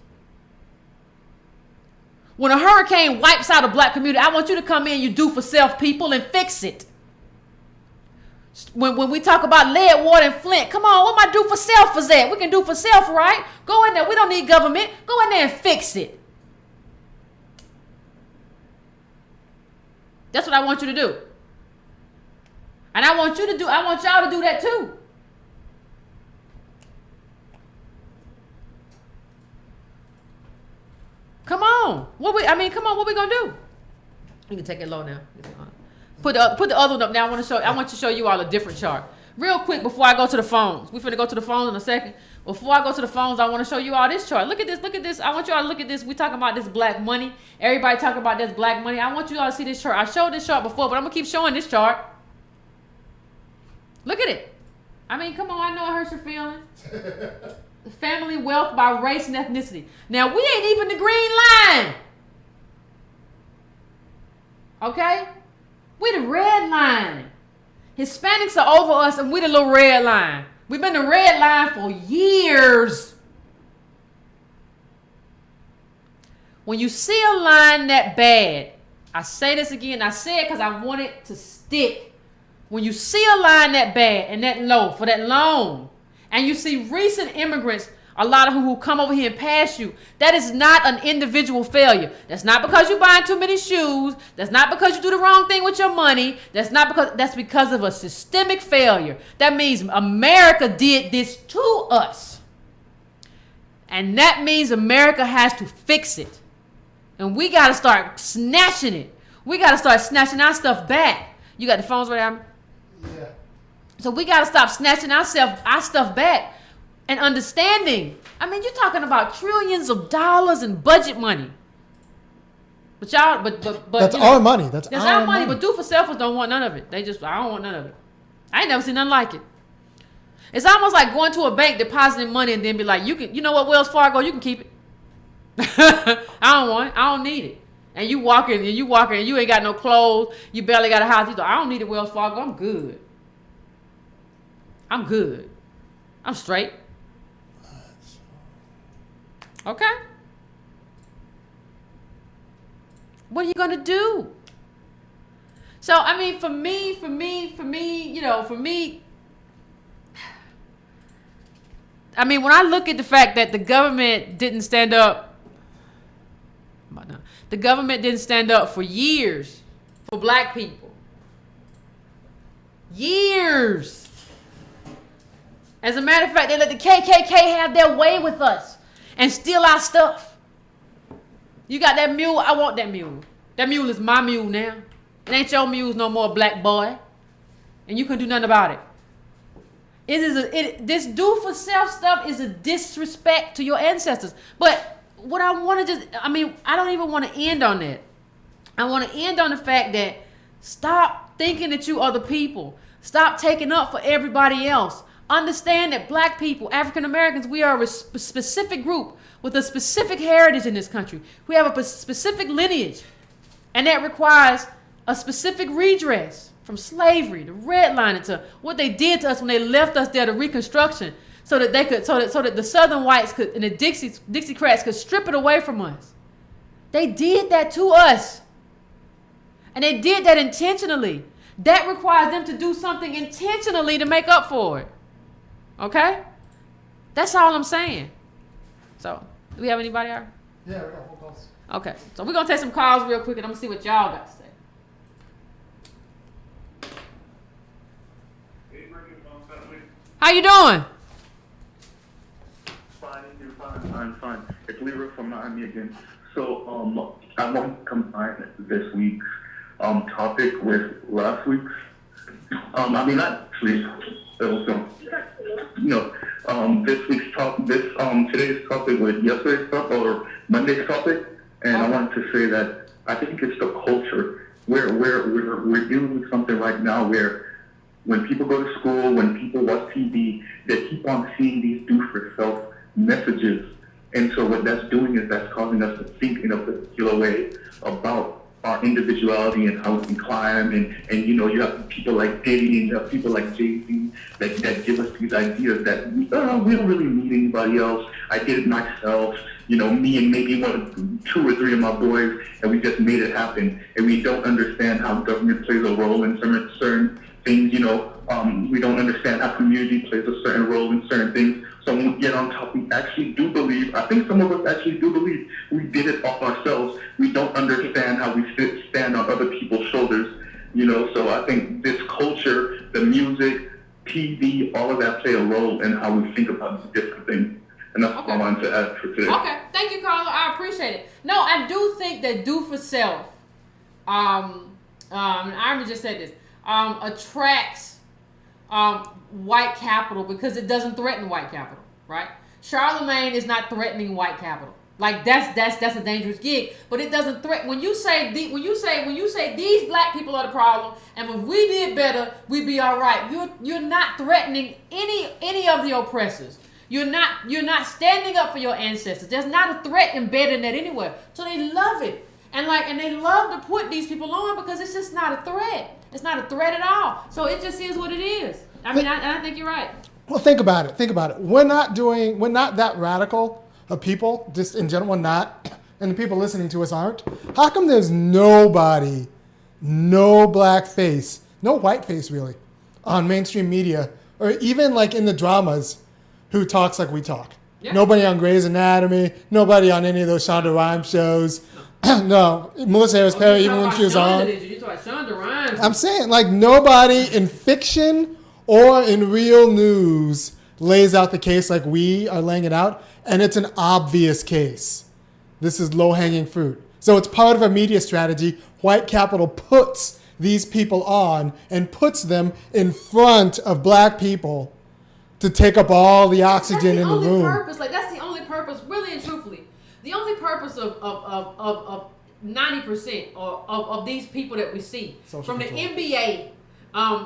When a hurricane wipes out a black community, I want you to come in, you do-for-self people, and fix it. When we talk about lead, water, and Flint, come on, what my do-for-selfers at? We can do for self, right? Go in there. We don't need government. Go in there and fix it. That's what I want you to do. And I want y'all to do that too. Come on. What we gonna do? You can take it low now. Put the other one up now. I want to show you all a different chart. Real quick before I go to the phones. We're finna go to the phones in a second. Before I go to the phones, I want to show you all this chart. Look at this. I want you all to look at this. We talking about this black money. Everybody talking about this black money. I want you all to see this chart. I showed this chart before, but I'm gonna keep showing this chart. Look at it. I mean, come on, I know it hurts your feelings. Family wealth by race and ethnicity. Now, we ain't even the green line. Okay? We the red line. Hispanics are over us and we the little red line. We've been the red line for years. When you see a line that bad, I say this again, I say it because I want it to stick. When you see a line that bad and that low for that long, and you see recent immigrants, a lot of who come over here and pass you, that is not an individual failure. That's not because you're buying too many shoes. That's not because you do the wrong thing with your money. That's because of a systemic failure. That means America did this to us. And that means America has to fix it. And we got to start snatching it. We got to start snatching our stuff back. You got the phones right now? Yeah. So we got to stop snatching our stuff back and understanding. I mean, you're talking about trillions of dollars in budget money. But y'all, but that's our money. That's our money. But do-for-selfers don't want none of it. I don't want none of it. I ain't never seen nothing like it. It's almost like going to a bank, depositing money, and then be like, you know what, Wells Fargo, you can keep it. I don't want it. I don't need it. And you walking, and you ain't got no clothes. You barely got a house. You go, I don't need a Wells Fargo. I'm good. I'm straight. Okay. What are you gonna do? So I mean, for me, I mean, when I look at the fact that the government didn't stand up. The government didn't stand up for years for black people. Years. As a matter of fact, they let the KKK have their way with us and steal our stuff. You got that mule? I want that mule. That mule is my mule now. It ain't your mule no more, black boy. And you can do nothing about it. This do for self stuff is a disrespect to your ancestors. But what I want to I don't even want to end on that. I want to end on the fact that stop thinking that you are the people. Stop taking up for everybody else. Understand that black people, African Americans, we are a specific group with a specific heritage in this country. We have a specific lineage, and that requires a specific redress. From slavery to redlining to what they did to us when they left us there to Reconstruction, so that the Southern whites could and the Dixiecrats could strip it away from us. They did that to us, and they did that intentionally. That requires them to do something intentionally to make up for it. Okay, that's all I'm saying. So, do we have anybody out? Yeah, we got phone calls. Okay, so we're gonna take some calls real quick, and I'm gonna see what y'all got to say. How you doing? Fine, you're fine. I'm fine. It's Leroy from Miami again. So, I want to combine this week's topic with last week's. Not actually. This week's topic, today's topic with yesterday's topic or Monday's topic, and I wanted to say that I think it's the culture. We're dealing with something right now where when people go to school, when people watch TV, they keep on seeing these do-for-self messages. And so what that's doing is that's causing us to think in a particular way about our individuality and how we can climb. And you have people like Diddy and you have people like Jay-Z that give us these ideas that we don't really need anybody else. I did it myself. Me and maybe two or three of my boys, and we just made it happen. And we don't understand how government plays a role in certain things, we don't understand how community plays a certain role in certain things. So when we get on top, we actually do believe, I think some of us actually do believe we did it all ourselves. We don't understand how we stand on other people's shoulders, so I think this culture, the music, TV, all of that play a role in how we think about different things. And that's what I wanted to add for today. Okay, thank you, Carla. I appreciate it. No, I do think that do for self, I just said this, attracts white capital because it doesn't threaten white capital, right? Charlemagne is not threatening white capital. Like that's a dangerous gig, but it doesn't threaten. When you say these black people are the problem, and if we did better, we'd be all right. You're not threatening any of the oppressors. You're not standing up for your ancestors. There's not a threat embedded in that anywhere. So they love it. And they love to put these people on because it's just not a threat. It's not a threat at all. So it just is what it is. I think you're right. Well, think about it. We're not that radical of people, just in general, we're not. And the people listening to us aren't. How come there's nobody, no black face, no white face really, on mainstream media, or even like in the dramas, who talks like we talk? Yeah. Nobody on Grey's Anatomy, nobody on any of those Shonda Rhimes shows. No, Melissa Harris Perry, even when she was on. You talk Shonda Rhimes. I'm saying, like, nobody in fiction or in real news lays out the case like we are laying it out, and it's an obvious case. This is low-hanging fruit. So it's part of a media strategy. White capital puts these people on and puts them in front of black people to take up all the oxygen in the room. That's the only purpose, really and truthfully. The only purpose of 90% of these people that we see, social from control. The NBA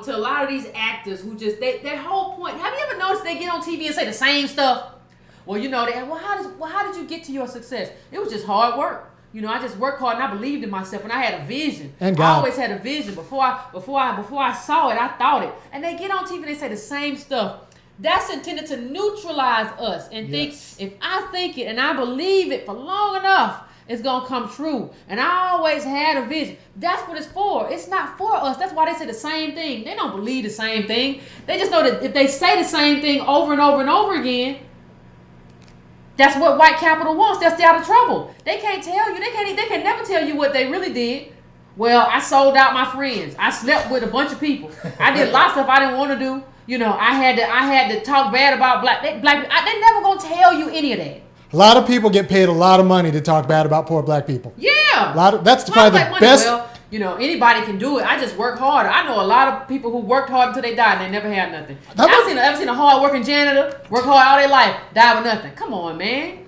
to a lot of these actors who just their whole point. Have you ever noticed they get on TV and say the same stuff? Well, how did you get to your success? It was just hard work. I just worked hard and I believed in myself and I had a vision. And I always had a vision. Before I saw it, I thought it. And they get on TV and they say the same stuff. That's intended to neutralize us and think, if I think it and I believe it for long enough, it's going to come true. And I always had a vision. That's what it's for. It's not for us. That's why they say the same thing. They don't believe the same thing. They just know that if they say the same thing over and over and over again, that's what white capital wants. They'll stay out of trouble. They can't tell you. They can never tell you what they really did. Well, I sold out my friends. I slept with a bunch of people. I did a lot of stuff I didn't want to do. I had to talk bad about black people. They're never gonna tell you any of that. A lot of people get paid a lot of money to talk bad about poor black people. Yeah. That's probably the best. anybody can do it. I just work harder. I know a lot of people who worked hard until they died and they never had nothing. I've seen a hard working janitor work hard all their life, die with nothing. Come on, man.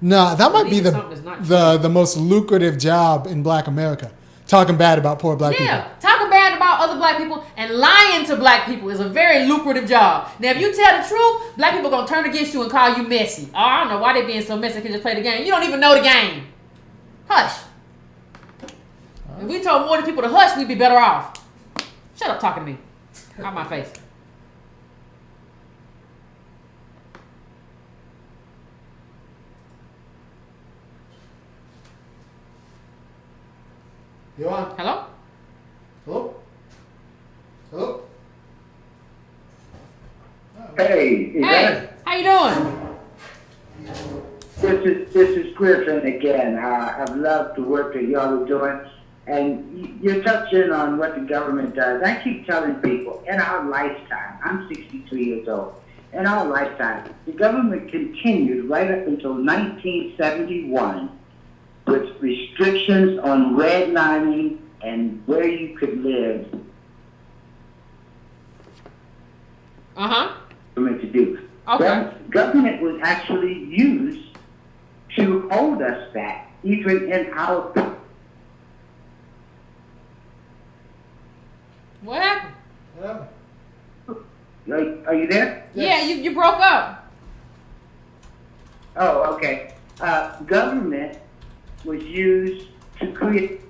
No, that might be the most lucrative job in Black America. Talking bad about poor Black people. Yeah, talking bad about other Black people and lying to Black people is a very lucrative job. Now, if you tell the truth, Black people are going to turn against you and call you messy. Oh, I don't know why they being so messy. They can just play the game. You don't even know the game. Hush. If we told more people to hush, we'd be better off. Shut up talking to me. Out my face. You on? Hello? Hello? Hello? Hey, Hey, how you doing? this is Griffin again. I've loved the work that y'all are doing, and you're touching on what the government does. I keep telling people, in our lifetime, I'm 63 years old, in our lifetime, the government continued right up until 1971 with restrictions on redlining and where you could live. To do. Okay. Government was actually used to hold us back, even in our. What happened? Are you there? Yes. Yeah, you broke up. Oh, okay. Government was used to create.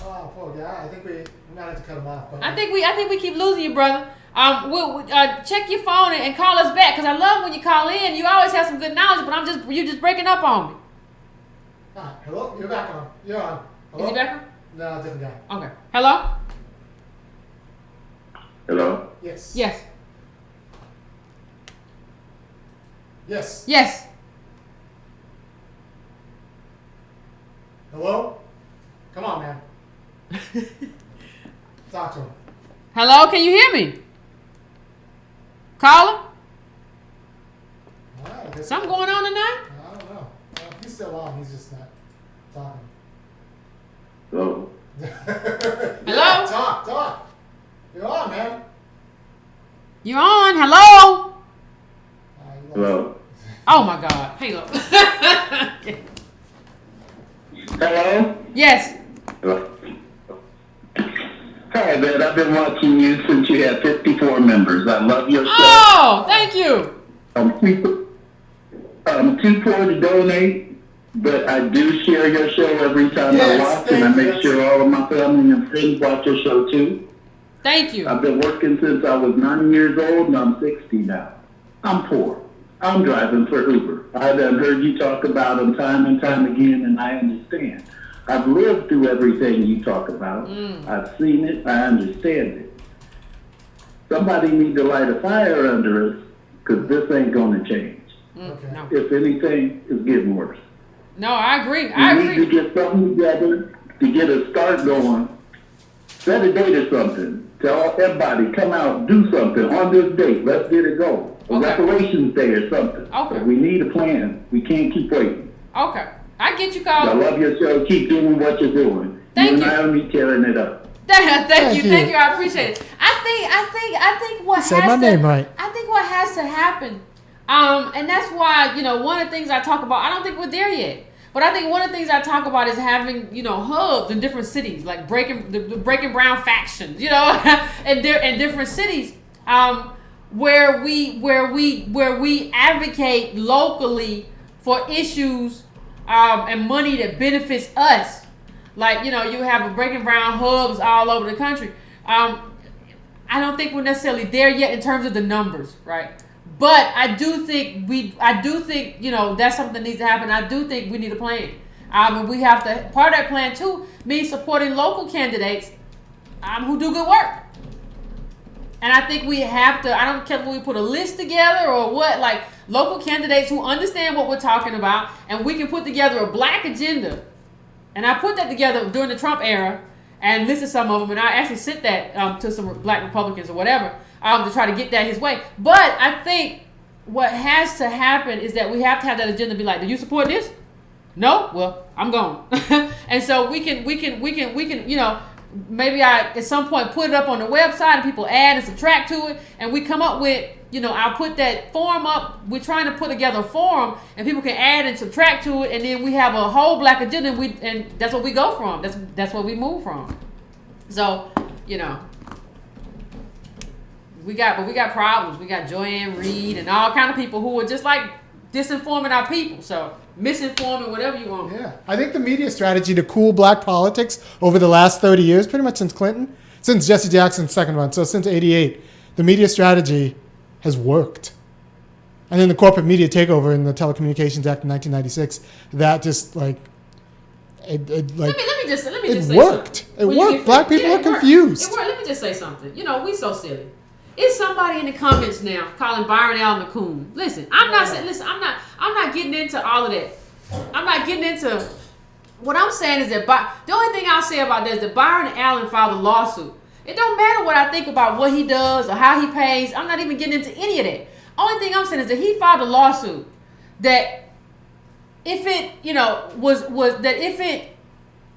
Oh, poor guy. I think we might have to cut him off. I think we keep losing you, brother. We'll check your phone and call us back, because I love when you call in. You always have some good knowledge, but you're just breaking up on me. Hello? You're back on. You're on. Hello? Is he back on? No, different guy. Okay. Hello? Hello? Yes. Yes. Yes. Yes. Hello? Come on, man. Talk to him. Hello? Can you hear me? Caller? Something going on tonight? I don't know. He's still on. He's just not talking. Hello? Hello? Talk. You're on, man. You're on. Hello? Hello? Oh, my God. Hang up. Hello? Yes. Hello? Hi, man. I've been watching you since you had 54 members. I love your show. Oh, thank you. I'm too poor to donate, but I do share your show every time I watch, and I make sure all of my family and friends watch your show too. Thank you. I've been working since I was 9 years old, and I'm 60 now. I'm poor. I'm driving for Uber. I've heard you talk about them time and time again, and I understand. I've lived through everything you talk about. I've seen it. I understand it. Somebody needs to light a fire under us, because this ain't going to change. Okay. No. If anything, it's getting worse. No, I agree. We need to get something together to get a start going. Set a date or something. Tell everybody, come out, do something on this date. Let's get it going. A reparations day or something. Okay. But we need a plan. We can't keep waiting. Okay. I get you, I Carl. love your show. Keep doing what you're doing. Thank you. And Naomi tearing it up. Thank you. I appreciate it. I think what Say my name right. I think what has to happen, and that's why one of the things I talk about. I don't think we're there yet, but I think one of the things I talk about is having hubs in different cities, like the Breaking Brown faction, and different cities, where we advocate locally for issues and money that benefits us. Like, you have a Breaking Brown hubs all over the country. I don't think we're necessarily there yet in terms of the numbers, right? But I do think that's something that needs to happen. I do think we need a plan. And we have to, part of that plan too means supporting local candidates who do good work. And I think we have to, I don't care if we put a list together or what, like local candidates who understand what we're talking about, and we can put together a black agenda. And I put that together during the Trump era and listed some of them, and I actually sent that to some black Republicans or whatever to try to get that his way. But I think what has to happen is that we have to have that agenda be like, do you support this? No, well, I'm gone. And so we can, you know, maybe I at some point put it up on the website and people add and subtract to it, and we come up with, you know, I'll put that form up. We're trying to put together a forum, and people can add and subtract to it, and then we have a whole black agenda, and that's what we go from. That's what we move from. So, you know, we got problems. We got Joanne Reed and all kind of people who are just like disinforming our people. So misinforming, whatever you want. Yeah, I think the media strategy to cool black politics over the last 30 years, pretty much since Clinton, since Jesse Jackson's second run, so since '88, the media strategy has worked. And then the corporate media takeover in the Telecommunications Act of 1996, that just like, it like, let me just say worked. Something. It worked. Black people are confused. It worked. Let me just say something. You know, we so silly. Is somebody in the comments now calling Byron Allen a coon? Listen, I'm not getting into all of that. I'm not getting into. What I'm saying is that the only thing I'll say about that is that Byron Allen filed a lawsuit. It don't matter what I think about what he does or how he pays. I'm not even getting into any of that. Only thing I'm saying is that he filed a lawsuit that if it, you know, was that if it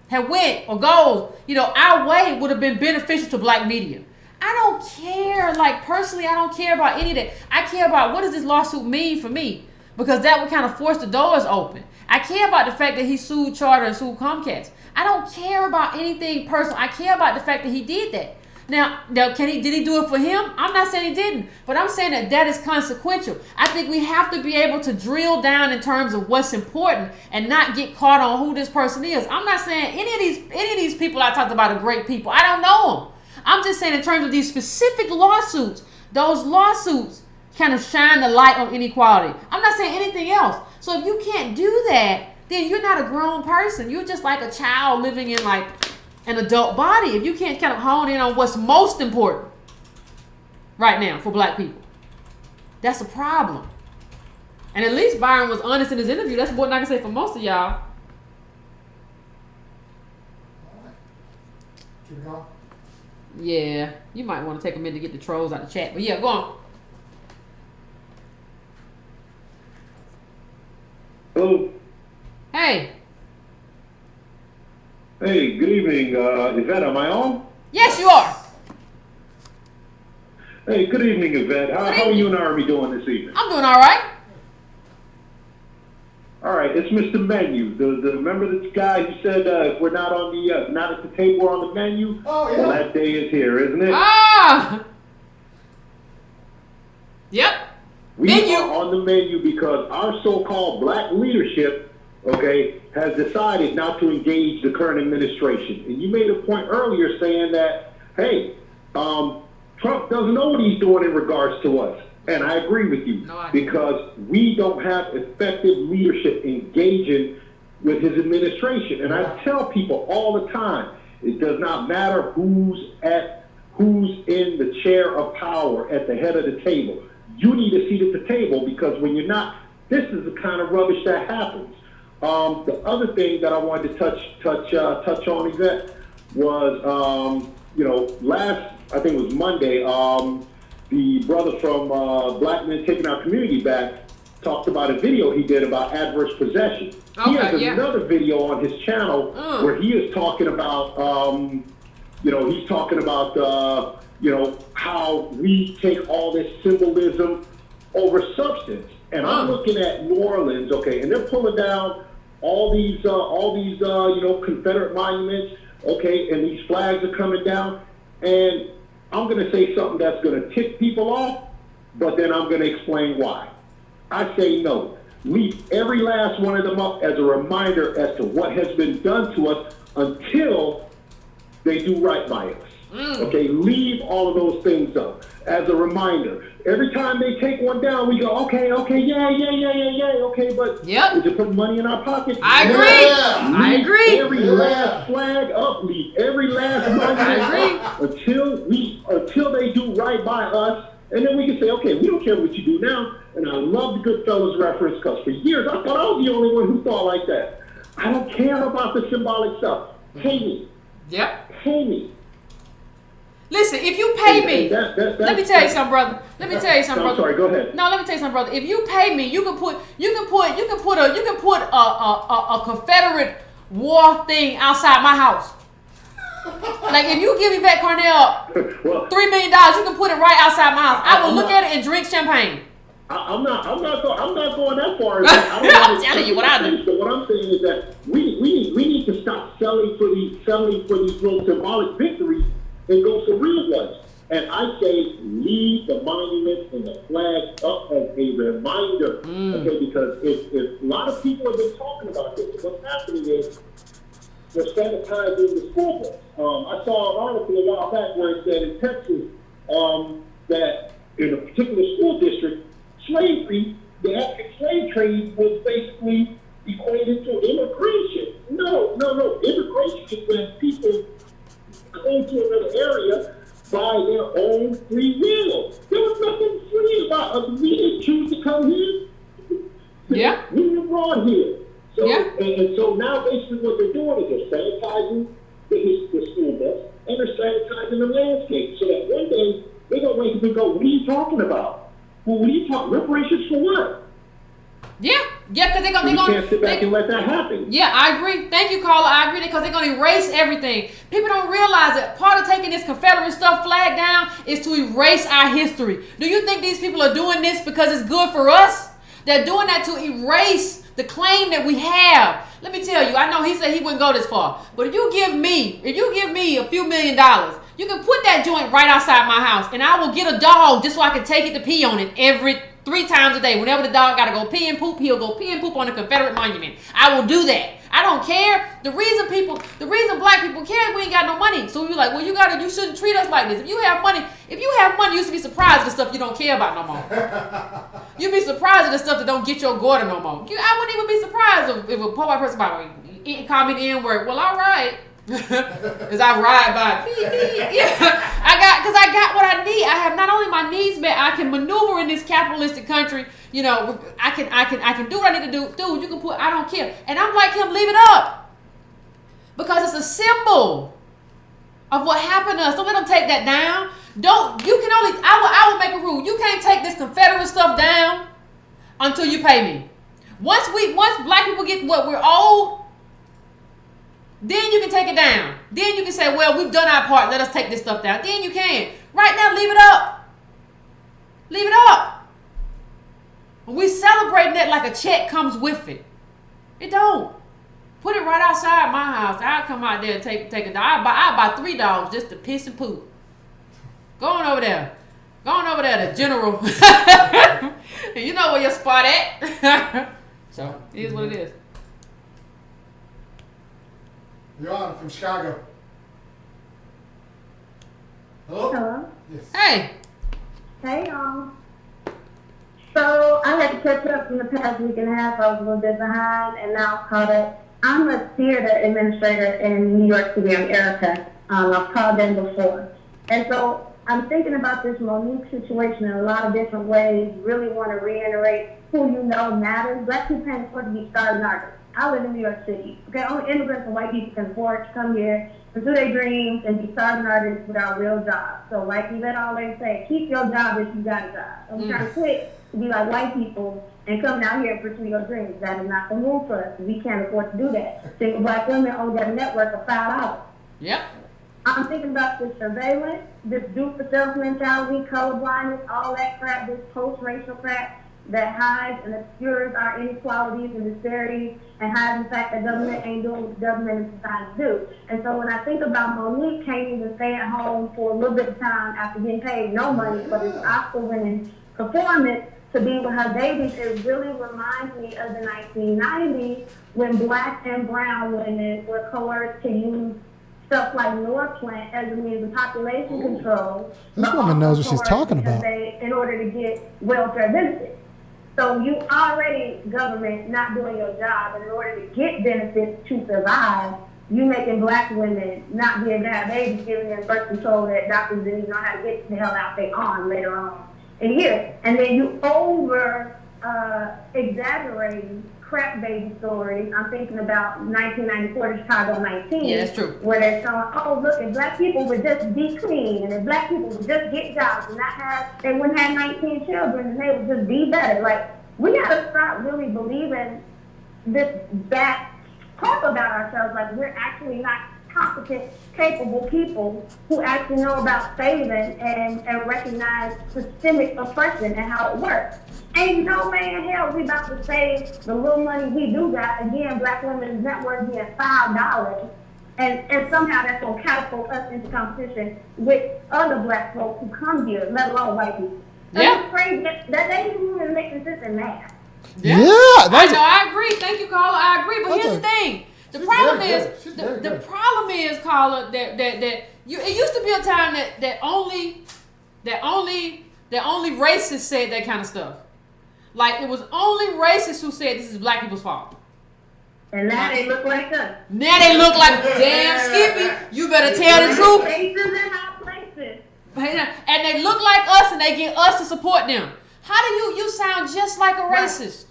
had went or goes, you know, our way would have been beneficial to black media. I don't care, like personally, I don't care about any of that. I care about what does this lawsuit mean for me, because that would kind of force the doors open. I care about the fact that he sued Charter and sued Comcast. I don't care about anything personal. I care about the fact that he did that. Now, did he do it for him? I'm not saying he didn't, but I'm saying that is consequential. I think we have to be able to drill down in terms of what's important and not get caught on who this person is. I'm not saying any of these people I talked about are great people. I don't know them. I'm just saying in terms of these specific lawsuits, those lawsuits kind of shine the light on inequality. I'm not saying anything else. So if you can't do that, then you're not a grown person. You're just like a child living in like an adult body. If you can't kind of hone in on what's most important right now for black people, that's a problem. And at least Byron was honest in his interview. That's more than I can say for most of y'all. Keep it going. Yeah, you might want to take a minute to get the trolls out of the chat. But yeah, go on. Hello. Hey. Hey, good evening. Yvette, am I on? Yes, you are. Hey, good evening, Yvette. How are you and Army doing this evening? I'm doing all right. All right, it's Mr. Menu. Remember this guy who said if we're not on the not at the table, we're on the menu? Oh, yeah. Well, that day is here, isn't it? Ah. Yep. We Menu. are on the menu because our so-called black leadership, okay, has decided not to engage the current administration. And you made a point earlier saying that, hey, Trump doesn't know what he's doing in regards to us. And I agree with you, because we don't have effective leadership engaging with his administration. And I tell people all the time, it does not matter who's in the chair of power at the head of the table. You need a seat at the table, because when you're not, this is the kind of rubbish that happens. The other thing that I wanted to touch on, Yvette, was I think it was Monday. The brother from Black Men Taking Our Community Back talked about a video he did about adverse possession. Okay, he has yeah. another video on his channel where he is talking about, how we take all this symbolism over substance. And I'm looking at New Orleans, okay, and they're pulling down all these Confederate monuments, okay, and these flags are coming down, and I'm going to say something that's going to tick people off, but then I'm going to explain why. I say no. Leave every last one of them up as a reminder as to what has been done to us until they do right by us. Okay, leave all of those things up as a reminder. Every time they take one down, we go, okay, yeah, okay, but is it putting money in our pockets? I agree. I agree. Every last flag up, leave every last monument up until they do right by us, and then we can say, okay, we don't care what you do now. And I love the Goodfellas reference, because for years I thought I was the only one who thought like that. I don't care about the symbolic stuff. Pay me. Yep. Pay me. Listen, if you pay me, let me tell you something, brother. Let me tell you something, brother. Sorry, go ahead. No, let me tell you something, brother. If you pay me, you can put a Confederate war thing outside my house. Like if you give Yvette Carnell $3 million, you can put it right outside my house. I will look at it and drink champagne. I'm not going that far. I'm telling you what I do. But what I'm saying is that we need to stop selling for these little symbolic victories and go for real ones. And I say leave the monuments and the flags up as a reminder, okay? Because if a lot of people have been talking about this, what's happening is they're sanitizing the school books. I saw an article a while back where it said in Texas that in a particular school district, slavery, the active slave trade was basically equated to immigration. No. Immigration is when people go to another area by their own free will. There was nothing free about us. We didn't choose to come here. Yeah. We were brought here. So, yeah. And so now basically what they're doing is they're sanitizing the school bus and they're sanitizing the landscape so that one day they're going to wake up and go, what are you talking about? Well, what are you talking? Reparations for what? Yeah, because they're gonna. You can't sit back and let that happen. Yeah, I agree. Thank you, Carla. I agree because they're gonna erase everything. People don't realize that part of taking this Confederate stuff flag down is to erase our history. Do you think these people are doing this because it's good for us? They're doing that to erase the claim that we have. Let me tell you. I know he said he wouldn't go this far, but if you give me a few $1 million. You can put that joint right outside my house, and I will get a dog just so I can take it to pee on it every 3 times a day. Whenever the dog got to go pee and poop, he'll go pee and poop on the Confederate monument. I will do that. I don't care. The reason black people care is we ain't got no money. So you're like, well, you shouldn't treat us like this. If you have money, you used to be surprised at the stuff you don't care about no more. You'd be surprised at the stuff that don't get your gourd no more. I wouldn't even be surprised if a poor white person call me the N-word. Well, all right. As I ride by, I got what I need. I have not only my needs met, I can maneuver in this capitalistic country. You know, I can do what I need to do. Dude, you can put, I don't care. And I'm like him, leave it up. Because it's a symbol of what happened to us. Don't let them take that down. I will make a rule. You can't take this Confederate stuff down until you pay me. Once black people get what we're owed, then you can take it down. Then you can say, well, we've done our part. Let us take this stuff down. Then you can. Right now, leave it up. Leave it up. We celebrating that like a check comes with it. It don't. Put it right outside my house. I'll come out there and take a dog. I'll buy 3 dogs just to piss and poop. Go on over there. The general. You know where your spot at. So, it is what it is. You're on from Chicago. Hello? Hello. Yes. Hey. Hey, So I had to catch up in the past week and a half. I was a little bit behind, and now I'm caught up. I'm a theater administrator in New York City. I'm Erica. I've called in before. And so I'm thinking about this Monique situation in a lot of different ways. Really want to reiterate who you know matters. Black people can't afford to be starving artists. I live in New York City. Okay, only immigrants and white people can afford to come here, pursue their dreams, and be starving artists without real jobs. So like Yvette always say, keep your job if you got a job. I'm trying to quit to be like white people and come down here and pursue your dreams. That is not the move for us. We can't afford to do that. Single black women only got a network of $5. Yep. I'm thinking about this surveillance, this do-for-self mentality, colorblindness, all that crap, this post-racial crap that hides and obscures our inequalities and disparities and hides the fact that government ain't doing what government is designed to do. And so when I think about Monique can't even stay at home for a little bit of time after getting paid no money for this Oscar-winning performance to be with her babies, it really reminds me of the 1990s when black and brown women were coerced to use stuff like Norplant as a means of population control. This woman knows what she's talking about. In order to get welfare benefits. So you already, government, not doing your job, and in order to get benefits to survive, you making black women not be able to have babies, giving them birth control that doctors didn't even know how to get the hell out their arm later on in years. And then you over exaggerating crap baby stories. I'm thinking about 1994 Chicago 19. Yeah, that's true. Where they're showing, oh, look, if black people would just be clean, and if black people would just get jobs and not have, they wouldn't have 19 children, and they would just be better. Like, we gotta stop really believing that talk about ourselves like we're actually not competent, capable people who actually know about saving and recognize systemic oppression and how it works. Ain't no way in hell we about to save the little money we do got. Again, Black Women's Network being $5. And somehow that's going to catapult us into competition with other black folks who come here, let alone white people. That's crazy. That ain't even making sense in math. Yeah, I agree. Thank you, Carla. I agree. But here's the thing. The problem is, Carla, that it used to be a time that only racists said that kind of stuff. Like, it was only racists who said this is black people's fault. And now they look like us. Now they look like damn Skippy. You better tell the truth. Places in our places. And they look like us, and they get us to support them. How do you sound just like a racist?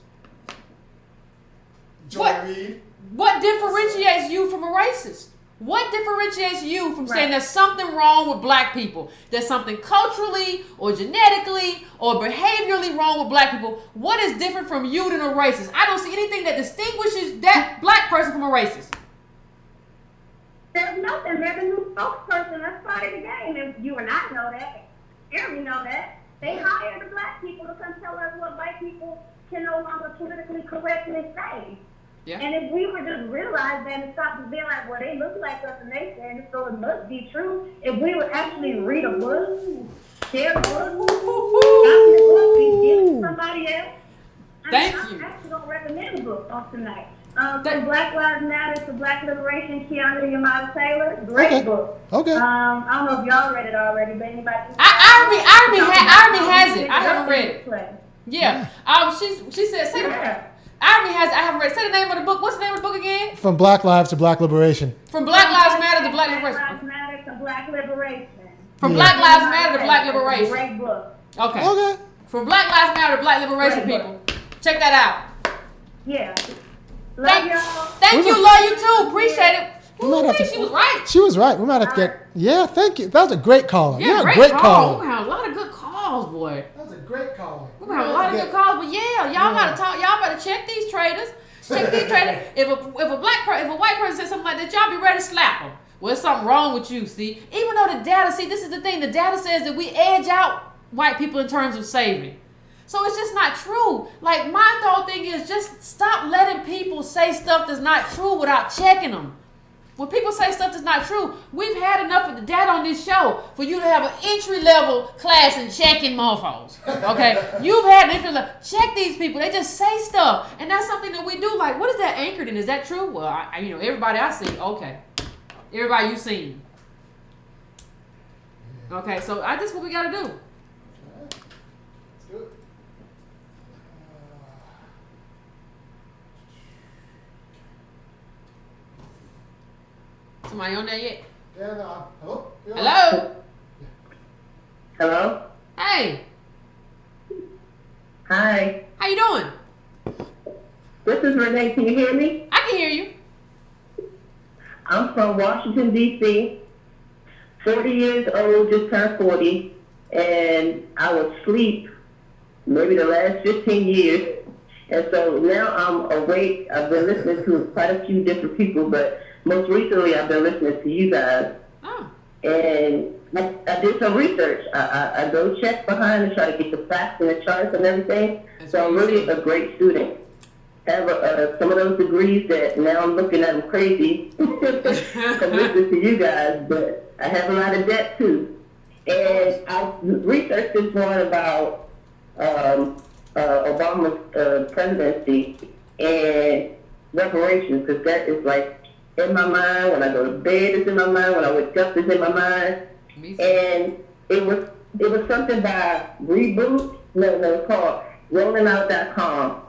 What differentiates you from a racist? What differentiates you from saying there's something wrong with black people? There's something culturally or genetically or behaviorally wrong with black people. What is different from you than a racist? I don't see anything that distinguishes that black person from a racist. There's nothing. They're the new spokesperson. That's part of the game. And you and I know that. Everybody know that. They hire the black people to come tell us what white people can no longer politically correctly say. Yeah. And if we would just realize that and stop being like, well, they look like us and they say it, so it must be true. If we would actually read a book, share a book, copy the book, and give it to somebody else. I'm actually going to recommend a book on tonight. From Black Lives Matter to Black Liberation, Keanu Yamada Taylor. Great book. Okay. I don't know if y'all read it already, but anybody? I already has it. I haven't read it. Yeah. She said, say that. I haven't read. Say the name of the book. What's the name of the book again? From Black Lives to Black Liberation. From Black Lives Matter to Black Liberation. Black Lives Matter to Black Liberation. From Black Lives Matter to Black Liberation. Great book. Okay. From Black Lives Matter to Black Liberation, people. Check that out. Yeah. Love y'all. Thank you. Love you too. Appreciate it. She was right. She was right. We might have to get. Yeah, thank you. That was a great caller. Yeah, great call. We had a lot of good calls, boy. That was a great caller. We had a lot of good calls, but y'all gotta talk. Y'all better check these traders. Check these traders. If a white person says something like that, y'all be ready to slap them. Well, there's something wrong with you. See, even though the data. See, this is the thing. The data says that we edge out white people in terms of saving. So it's just not true. Like, my whole thing is just stop letting people say stuff that's not true without checking them. When people say stuff that's not true, we've had enough of the data on this show for you to have an entry-level class in checking mofos. Okay? You've had an entry-level. Check these people. They just say stuff. And that's something that we do. Like, what is that anchored in? Is that true? Well, everybody I see, okay. Everybody you seen. Okay, so this is what we got to do. Somebody on there yet? Yeah, no. Hello? Hello? Hello? Hey. Hi. How you doing? This is Renee. Can you hear me? I can hear you. I'm from Washington, D.C., 40 years old, just turned 40, and I was asleep maybe the last 15 years. And so now I'm awake. I've been listening to quite a few different people, but most recently I've been listening to you guys. Oh. And I did some research. I go check behind and try to get the facts and the charts and everything. So I'm really a great student. I have some of those degrees that now I'm looking at them crazy to listen to you guys, but I have a lot of debt too. And I researched this one about Obama's presidency and reparations, because that is like in my mind. When I go to bed, it's in my mind. When I wake up, it's in my mind. And it was something by Reboot. No, it's called RollingOut.com.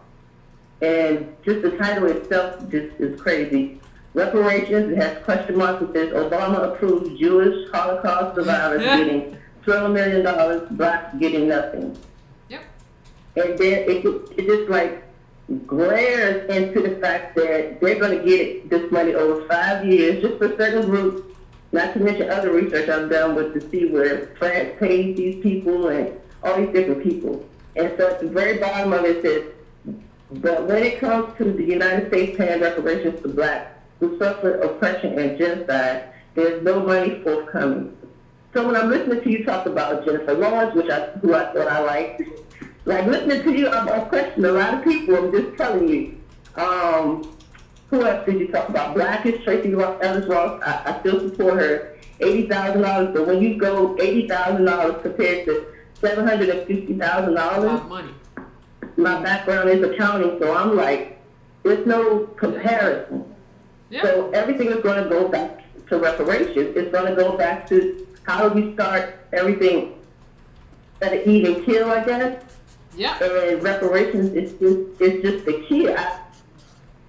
And just the title itself just is crazy. Reparations, it has question marks. It says Obama approves Jewish Holocaust survivors getting $12 million, blacks getting nothing. Yep. And then it just like glares into the fact that they're going to get this money over 5 years just for certain groups, not to mention other research I've done with to see where France pays these people and all these different people. And so at the very bottom of it says, but when it comes to the United States paying reparations to blacks who suffered oppression and genocide, there's no money forthcoming. So when I'm listening to you talk about Jennifer Lawrence, which I like listening to you, I'm questioning a lot of people. I'm just telling you. Who else did you talk about? Blackish, Tracy Ellis Ross. I still support her. $80,000. But when you go $80,000 compared to $750,000, money. My background is accounting, so I'm like, there's no comparison. Yeah. So everything is going to go back to reparations. It's going to go back to how do we start everything at an even kill, I guess. Yeah. And reparations is just the key.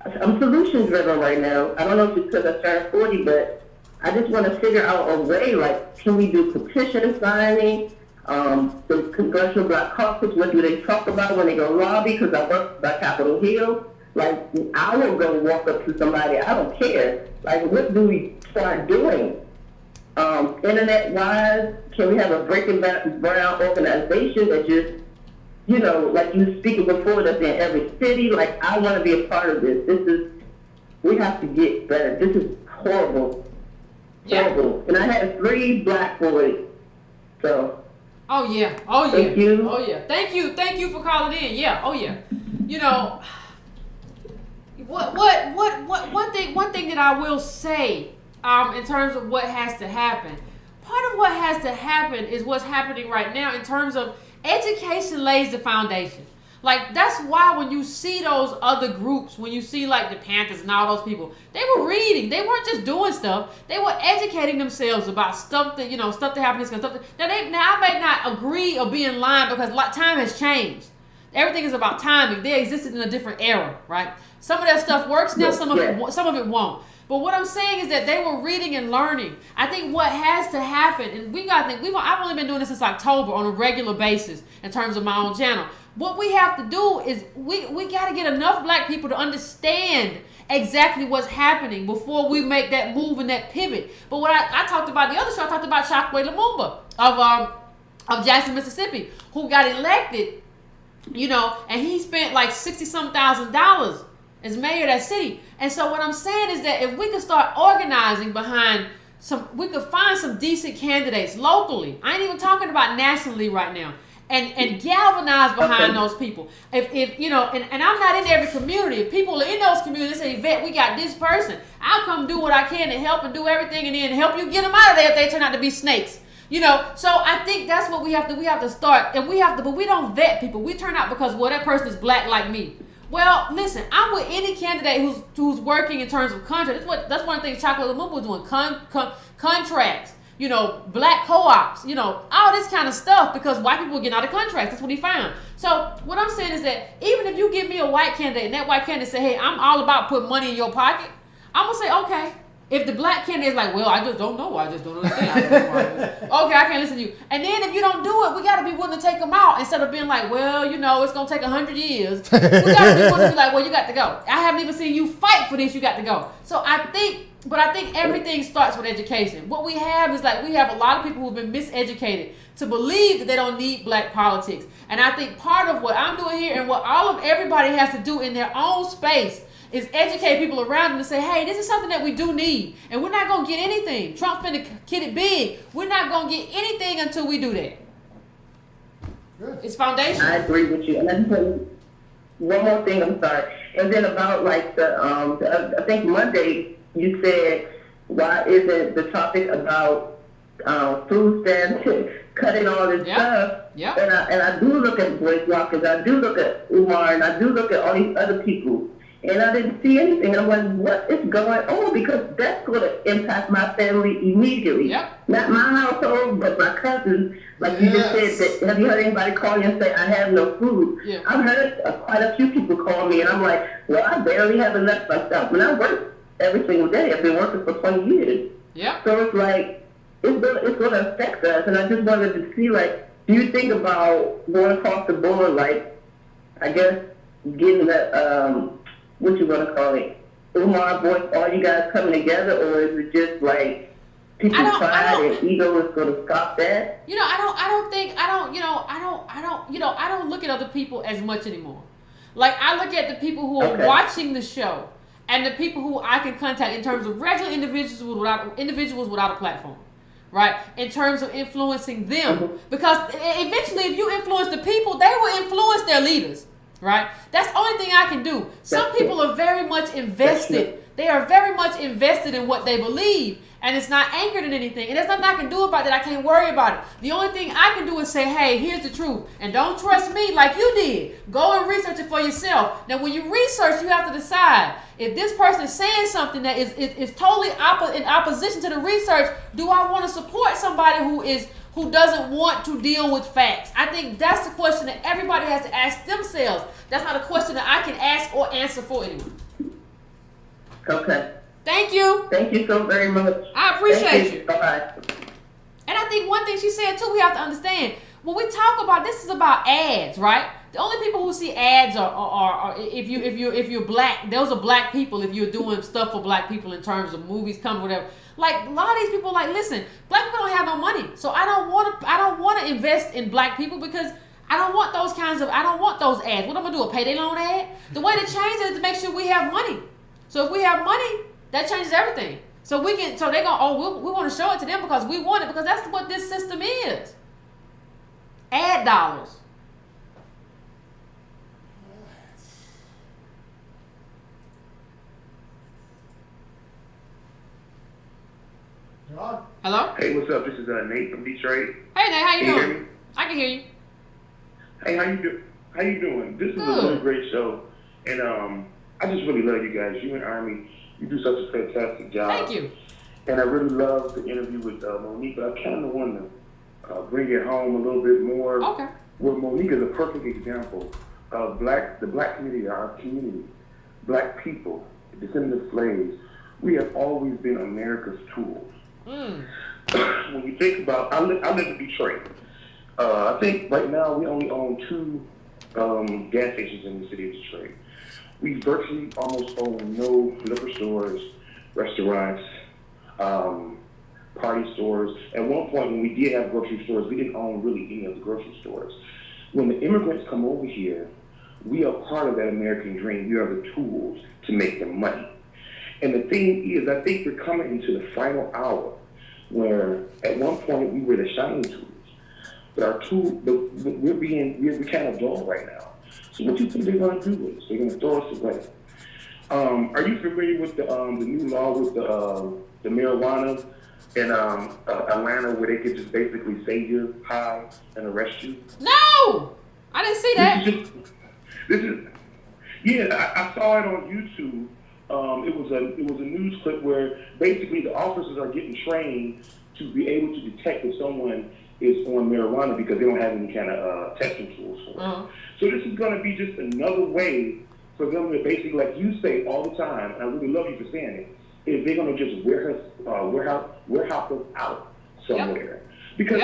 I'm solution driven right now. I don't know if it's because I turned 40, but I just want to figure out a way, like, can we do petition signing? The Congressional Black Caucus, what do they talk about when they go lobby? Because I work by Capitol Hill. Like, I would go walk up to somebody, I don't care. Like, what do we start doing? Internet-wise, can we have a Breaking Brown organization that just, you know, like you were speaking before, that's in every city? Like, I want to be a part of this. We have to get better. This is horrible. Yeah. Horrible. And I had 3 black boys, so. Oh yeah. Oh yeah. Thank you. Oh yeah. Thank you for calling in. Yeah. Oh yeah. You know, one thing that I will say, in terms of what has to happen. Part of what has to happen is what's happening right now in terms of education lays the foundation. Like, that's why when you see those other groups, when you see like the Panthers and all those people, they were reading. They weren't just doing stuff. They were educating themselves about stuff that, stuff that happens. Now I may not agree or be in line because time has changed. Everything is about timing. They existed in a different era, right? Some of that stuff works now, some of it won't. But what I'm saying is that they were reading and learning. I think what has to happen, and I've only been doing this since October on a regular basis in terms of my own channel. What we have to do is we got to get enough black people to understand exactly what's happening before we make that move and that pivot. But what I talked about the other show, I talked about Chokwe Lumumba of Jackson, Mississippi, who got elected, and he spent like $60-some thousand as mayor of that city. And so what I'm saying is that if we could start organizing behind we could find some decent candidates locally. I ain't even talking about nationally right now. And galvanize behind those people. If and I'm not in every community. If people are in those communities say, Yvette, we got this person, I'll come do what I can to help and do everything and then help you get them out of there if they turn out to be snakes. So I think that's what we have to start. And but we don't vet people. We turn out because, that person is black like me. Well, listen, I'm with any candidate who's working in terms of contracts. That's one of the things Chocolate Lumumba was doing, contracts. Black co-ops, all this kind of stuff, because white people get out of contracts. That's what he found. So what I'm saying is that even if you give me a white candidate and that white candidate say, hey, I'm all about putting money in your pocket, I'm going to say, okay. If the black candidate is like, well, I just don't know. I just don't understand. Okay, I can't listen to you. And then if you don't do it, we got to be willing to take them out instead of being like, well, it's going to take 100 years. We got to be willing to be like, well, you got to go. I haven't even seen you fight for this. You got to go. So I think everything starts with education. What we have is we have a lot of people who've been miseducated to believe that they don't need black politics. And I think part of what I'm doing here and what everybody has to do in their own space is educate people around them to say, hey, this is something that we do need. And we're not going to get anything. Trump's finna get it big. We're not going to get anything until we do that. Good. It's foundational. I agree with you. And let me tell you one more thing, I'm sorry. And then about I think Monday you said, why isn't the topic about food stamps cutting all this stuff? Yep. And I do look at Boyce Walkers, I do look at Umar, and I do look at all these other people. And I didn't see anything. And I'm like, what is going on? Because that's going to impact my family immediately. Yep. Not my household, but my cousins. Like you just said, have you heard anybody call you and say, I have no food? Yeah. I've heard quite a few people call me, and I'm like, well, I barely have enough myself. And I work every single day. I've been working for 20 years. Yeah. So it's like, it's going to affect us. And I just wanted to see, do you think about going across the board, I guess, getting the what you want to call it, Umar voice? All you guys coming together, or is it just like people pride and ego is going to stop that? You know, I don't look at other people as much anymore. Like, I look at the people who are watching the show and the people who I can contact in terms of regular individuals without a platform, right? In terms of influencing them. Because eventually, if you influence the people, they will influence their leaders, right? That's the only thing I can do. Some people are very much invested. They are very much invested in what they believe. And it's not anchored in anything. And there's nothing I can do about that. I can't worry about it. The only thing I can do is say, hey, here's the truth. And don't trust me like you did. Go and research it for yourself. Now, when you research, you have to decide if this person is saying something that is totally in opposition to the research. Do I want to support somebody who doesn't want to deal with facts? I think that's the question that everybody has to ask themselves. That's not a question that I can ask or answer for anyone. Okay. Thank you. Thank you so very much. I appreciate you. Bye-bye. And I think one thing she said too, we have to understand, when we talk about, this is about ads, right? The only people who see ads are if you're black, those are black people if you're doing stuff for black people in terms of movies, coming, whatever. Like, a lot of these people like, listen, black people don't have no money. So I don't want to invest in black people because I don't want those ads. What I'm gonna do, a payday loan ad? The way to change it is to make sure we have money. So if we have money, that changes everything. So they go, we want to show it to them because we want it, because that's what this system is. Ad dollars. Hello? Hey, what's up? This is Nate from Detroit. Hey, Nate, how you doing? Hear me? I can hear you. Hey, how you doing? This is a really great show, and I just really love you guys. You and Army, you do such a fantastic job. Thank you. And I really love the interview with Monique, but I kind of want to bring it home a little bit more. Okay. Well, Monique is a perfect example of the black community, our community, black people, descendants of slaves. We have always been America's tools. When you think about, I live in Detroit. I think right now we only own 2 gas stations in the city of Detroit. We virtually almost own no liquor stores, restaurants, party stores. At one point when we did have grocery stores, we didn't own really any of the grocery stores. When the immigrants come over here, we are part of that American dream. We are the tools to make them money. And the thing is, I think we're coming into the final hour where at one point we were the shining tools. But our tool, we're kind of dull right now. So what do you think they're going to do with us? They're going to throw us away. Are you familiar with the new law with the marijuana in Atlanta, where they could just basically say you're high and arrest you? No, I didn't see that. I saw it on YouTube. It was a news clip where basically the officers are getting trained to be able to detect if someone is on marijuana because they don't have any kind of testing tools for it. So this is going to be just another way for them to basically, like you say all the time, and I really love you for saying it, is they're going to just warehouse us out somewhere. Because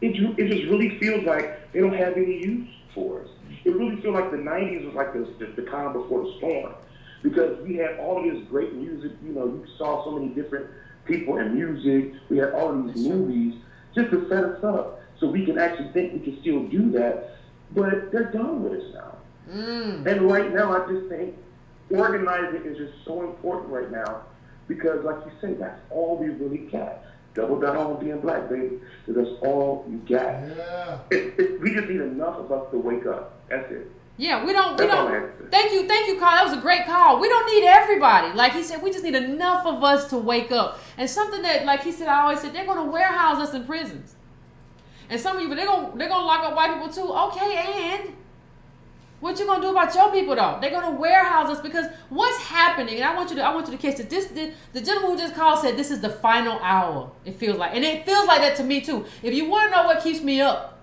it just really feels like they don't have any use for us. It really feels like the 90s was like the calm before the storm. Because we had all of this great music, you saw so many different people in music. We had all of these movies just to set us up so we can actually think we can still do that. But they're done with us now. And right now, I just think organizing is just so important right now because, like you said, that's all we really got. Double down on being black, baby, because that's all you got. Yeah. We just need enough of us to wake up. That's it. Yeah, we don't. Thank you, Carl. That was a great call. We don't need everybody. Like he said, we just need enough of us to wake up. And something that, like he said, I always said, they're going to warehouse us in prisons. And some of you, but they're gonna lock up white people too. Okay, and what you gonna do about your people though? They're gonna warehouse us because what's happening? And I want you to catch it. The gentleman who just called said this is the final hour. It feels like, and it feels like that to me too. If you want to know what keeps me up,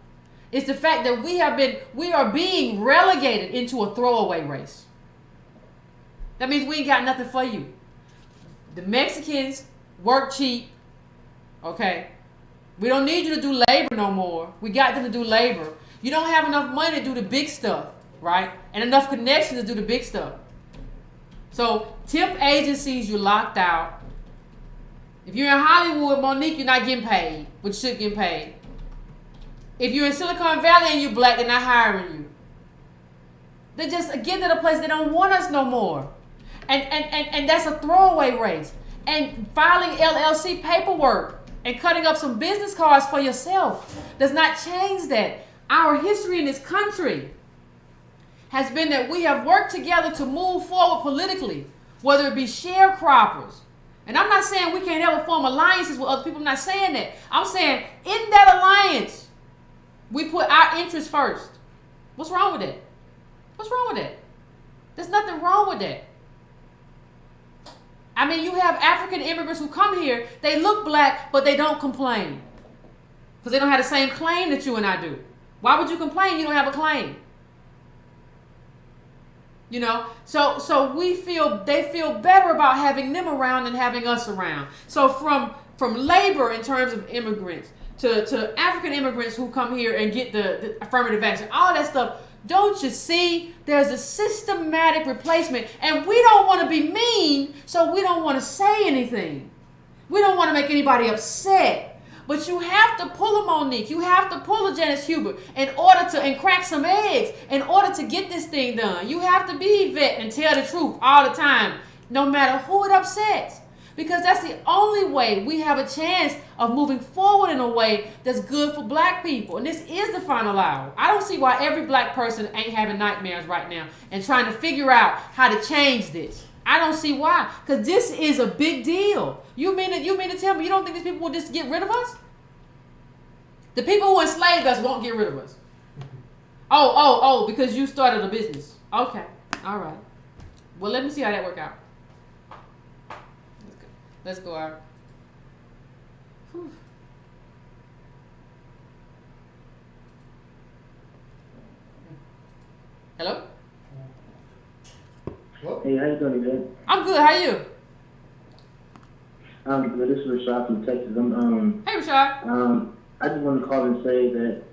it's the fact that we are being relegated into a throwaway race. That means we ain't got nothing for you. The Mexicans work cheap. Okay. We don't need you to do labor no more. We got them to do labor. You don't have enough money to do the big stuff. right? And enough connections to do the big stuff. So temp agencies, you're locked out. If you're in Hollywood, Monique, you're not getting paid, but you should get paid. If you're in Silicon Valley and you're black, they're not hiring you. They just get to the place they don't want us no more. And that's a throwaway race. And filing LLC paperwork and cutting up some business cards for yourself does not change that. Our history in this country has been that we have worked together to move forward politically, whether it be sharecroppers. And I'm not saying we can't ever form alliances with other people. I'm not saying that. I'm saying in that alliance, we put our interests first. What's wrong with that? What's wrong with that? There's nothing wrong with that. I mean, you have African immigrants who come here, they look black, but they don't complain. Because they don't have the same claim that you and I do. Why would you complain? You don't have a claim. You know, so they feel better about having them around than having us around. So from labor in terms of immigrants to African immigrants who come here and get the affirmative action, all that stuff, don't you see there's a systematic replacement, and we don't want to be mean, so we don't want to say anything. We don't want to make anybody upset. But you have to pull a Monique, you have to pull a Janice Hubert and crack some eggs in order to get this thing done. You have to be Yvette and tell the truth all the time, no matter who it upsets. Because that's the only way we have a chance of moving forward in a way that's good for black people. And this is the final hour. I don't see why every black person ain't having nightmares right now and trying to figure out how to change this. I don't see why. Because this is a big deal. You mean to tell me you don't think these people will just get rid of us? The people who enslaved us won't get rid of us. Oh, because you started a business. Okay. All right. Well, let me see how that worked out. Let's go out. Whew. Hello? Hey, how you doing, Yvette? I'm good. How you? This is Rashad from Texas. Hey, Rashad. I just want to call and say that,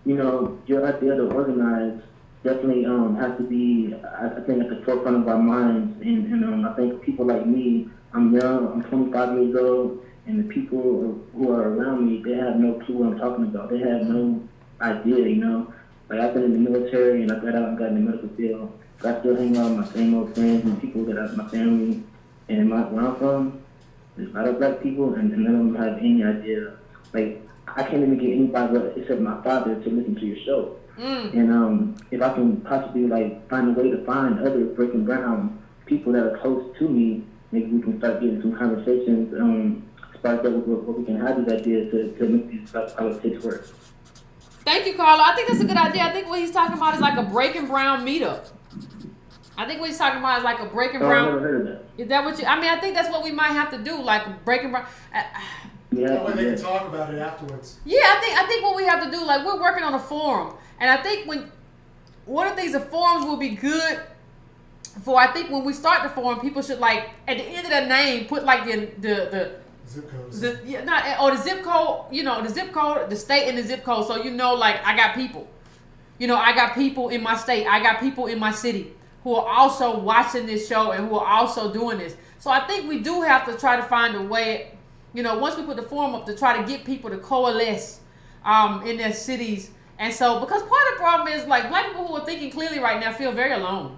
you know, your idea to organize definitely has to be, I think, at the forefront of our minds. And I think people like me, I'm young, I'm 25 years old, and the people who are around me, they have no clue what I'm talking about. They have no idea, you know. Like, I've been in the military, and I got out and got in the medical field. But I still hang out with my same old friends and people that are my family. And where I'm from, there's a lot of black people, and none of them have any idea. Like, I can't even get anybody except my father to listen to your show. And if I can possibly, like, find a way to find other breaking brown people that are close to me, maybe we can start getting some conversations, spark up what we can have these ideas to make these politics work. Thank you, Carla. I think that's a good idea. I think what he's talking about is like a breaking brown meetup. I think what he's talking about is like a breaking brown. I never heard of that. Is that what you? I mean, I think that's what we might have to do, like a breaking brown. That way they can talk about it afterwards. Yeah, I think what we have to do, like, we're working on a forum, and I think one of the things the forums will be good for. I think when we start the forum, people should, like, at the end of their name put like the zip codes. Or the zip code, you know, the zip code, the state and the zip code, so you know, like, I got people. You know, I got people in my state, I got people in my city who are also watching this show and who are also doing this. So I think we do have to try to find a way, you know, once we put the forum up, to try to get people to coalesce in their cities. And so, because part of the problem is, like, black people who are thinking clearly right now feel very alone.